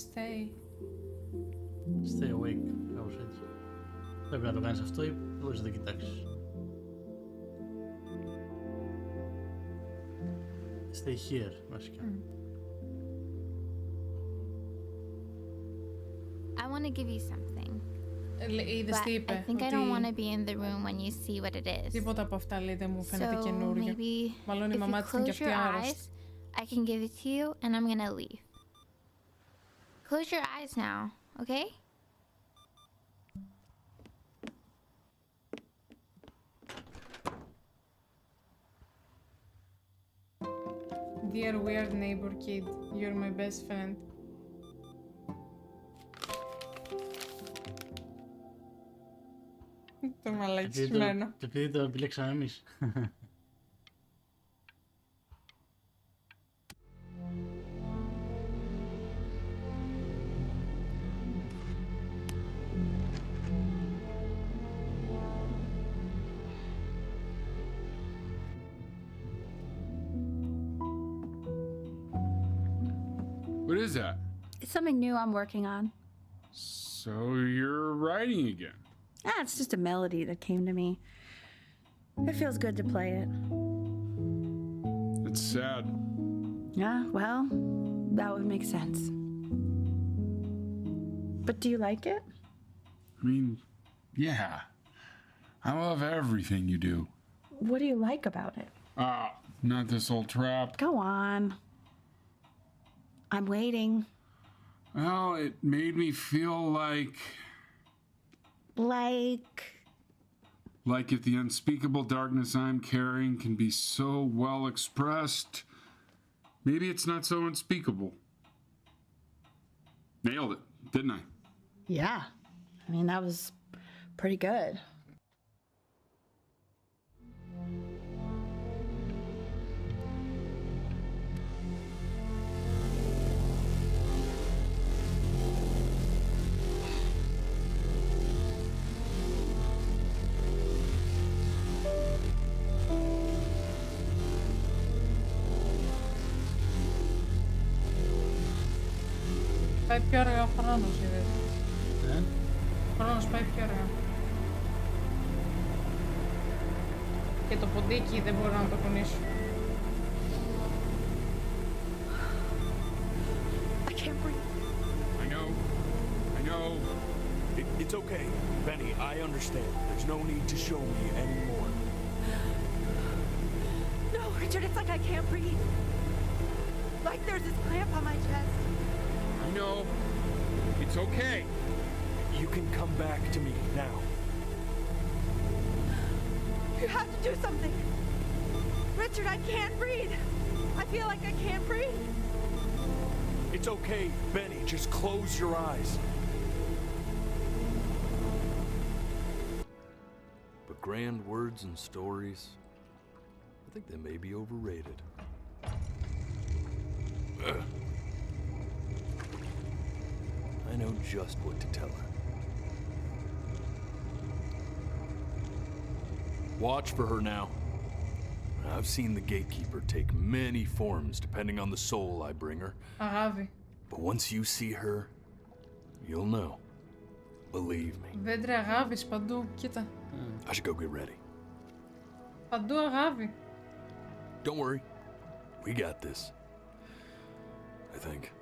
Stay awake, κάπως έτσι. Πρέπει να το κάνεις αυτό ή μπορείς να το κοιτάξεις. Stay here, βασικά. I want to give you something. Είδες τι είπε? I think I don't want to be in the room when you see what it is. Τίποτα από αυτά, λέει, δεν μου φαίνεται So καινούριο. maybe Μάλλον η if μαμά you της είναι και close αυτή your άρρωστη. eyes, I can give it to you and I'm gonna leave. Close your eyes now, okay? Dear weird neighbor kid, you're my best friend. Το μαλακισμένο. Επειδή το επιλέξαμε εμείς. What is that? It's something new I'm working on. So you're writing again? It's just a melody that came to me. It feels good to play it. It's sad. Yeah, well, that would make sense. But do you like it? I mean, yeah. I love everything you do. What do you like about it? Not this old trap. Go on. I'm waiting. Well, it made me feel like Like if the unspeakable darkness I'm carrying can be so well expressed, maybe it's not so unspeakable. Nailed it, didn't I? Yeah. I mean, that was pretty good. Πάει πιο αργά ο χρόνος, είδες. Ο χρόνος πάει πιο αργά. Και το ποντίκι δεν μπορώ να το κουνήσω. I can't breathe. I know. It's okay, Benny, I understand. There's no need to show me anymore. No, Richard, it's like I can't breathe. Like there's this cramp on my chest. I know. It's okay. You can come back to me now. You have to do something. Richard, I can't breathe. I feel like I can't breathe. It's okay, Benny. Just close your eyes. But grand words and stories, I think they may be overrated. I know just what to tell her. Watch for her now. I've seen the gatekeeper take many forms depending on the soul I bring her. Αγάπη. But once you see her, you'll know. Believe me. Δέντρα αγάπης παντού. Κοίτα. I should go get ready. Παντού αγάπη. Don't worry. We got this. I think.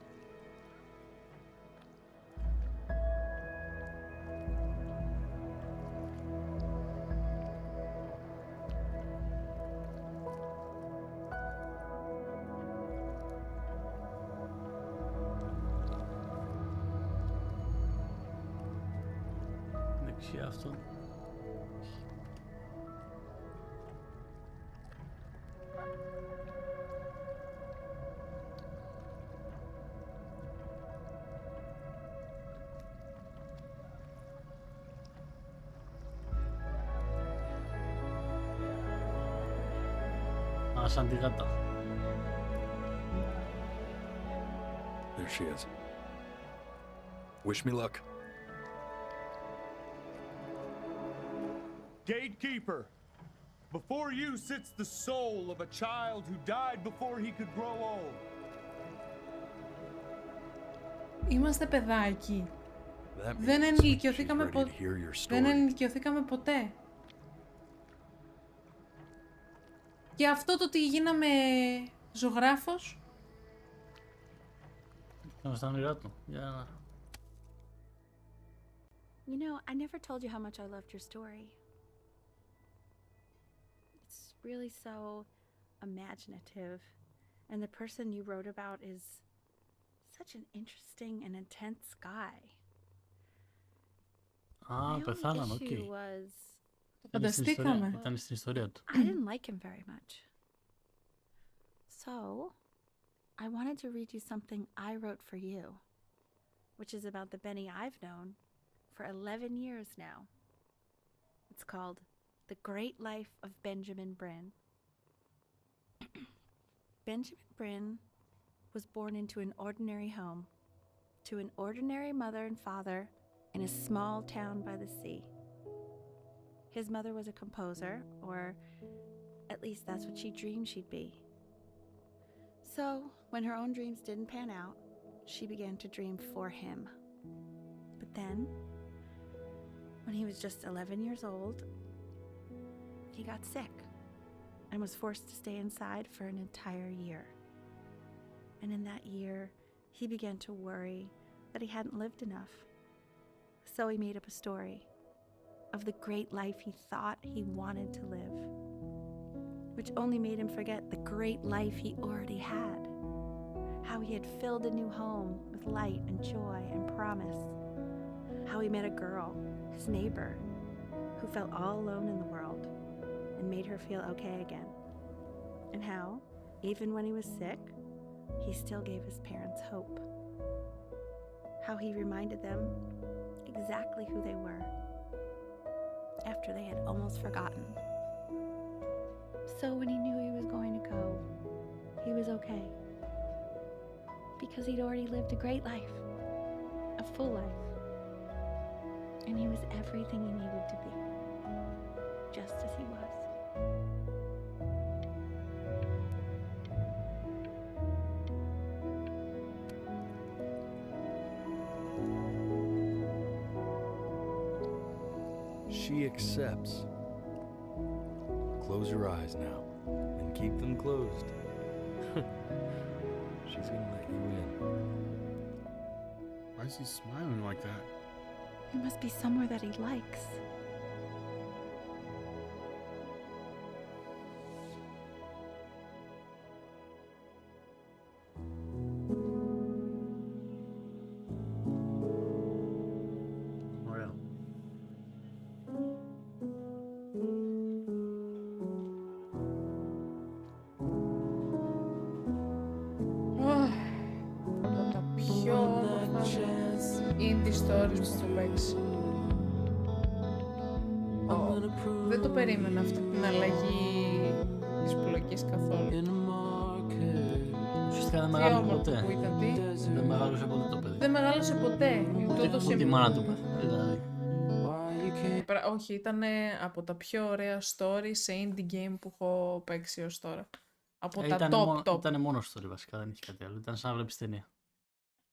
Δεξιά αυτό. Α, σαν τη γάτα. There she is. Wish me luck. Gatekeeper, before you sits the soul of a child who died before he could grow old. Είμαστε παιδάκι. That Δεν means ενηλικιωθήκαμε, she's ready to hear your δεν story. ενηλικιωθήκαμε ποτέ. Και αυτό το ότι γίναμε ζωγράφος. Ήταν στα όνειρά του. Για να... You know, I never told you how much I loved your story. It's really so imaginative, and the person you wrote about is such an interesting and intense guy. Α, πεθάναν, οκ. Φανταστήκαμε. Ήταν στην ιστορία του. I didn't like him very much. So, I wanted to read you something I wrote for you, which is about the Benny I've known for 11 years now. It's called The Great Life of Benjamin Bryn. Benjamin Bryn was born into an ordinary home, to an ordinary mother and father in a small town by the sea. His mother was a composer, or at least that's what she dreamed she'd be. So, when her own dreams didn't pan out, she began to dream for him. But then, when he was just 11 years old, he got sick and was forced to stay inside for an entire year. And in that year, he began to worry that he hadn't lived enough. So he made up a story of the great life he thought he wanted to live, which only made him forget the great life he already had, how he had filled a new home with light and joy and promise, how he met a girl, his neighbor, who felt all alone in the world and made her feel okay again, and how, even when he was sick, he still gave his parents hope, how he reminded them exactly who they were after they had almost forgotten. So when he knew he was going to go, he was okay. Because he'd already lived a great life, a full life. And he was everything he needed to be, just as he was. She accepts. Close your eyes now, and keep them closed. She's gonna let you in. Why is he smiling like that? It must be somewhere that he likes. indie stories που έχω παίξει. Δεν το περίμενα αυτή την αλλαγή της πλοκής καθόλου. Ουσιαστικά δεν μεγάλωσε ποτέ. Που ήταν, τι? Δεν μεγάλωσε ποτέ το παιδί. Δεν μεγάλωσε ποτέ. Ούτε η μάνα του παιδί, δηλαδή. Όχι, ήταν από τα πιο ωραία story σε indie game που έχω παίξει ως τώρα. Από τα top. Ήταν μόνο story βασικά, δεν είχε κάτι άλλο. Ήταν σαν να βλέπεις ταινία.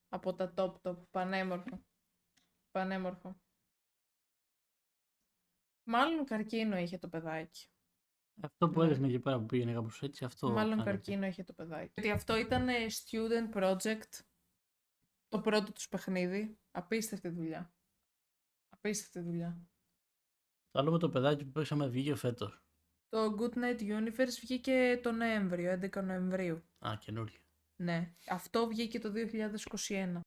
Από τα top. Πανέμορφο. Μάλλον καρκίνο είχε το παιδάκι. Αυτό που έδειχνε εκεί πέρα που πήγαινε κάπως έτσι, αυτό. Μάλλον καρκίνο είχε το παιδάκι. Γιατί αυτό ήταν student project. Το πρώτο τους παιχνίδι. Απίστευτη δουλειά. Το άλλο με το παιδάκι που παίξαμε βγήκε φέτος. Το Good Night Universe βγήκε το Νοέμβριο, 11 Νοεμβρίου. Α, καινούργιο. Ναι. Αυτό βγήκε το 2021.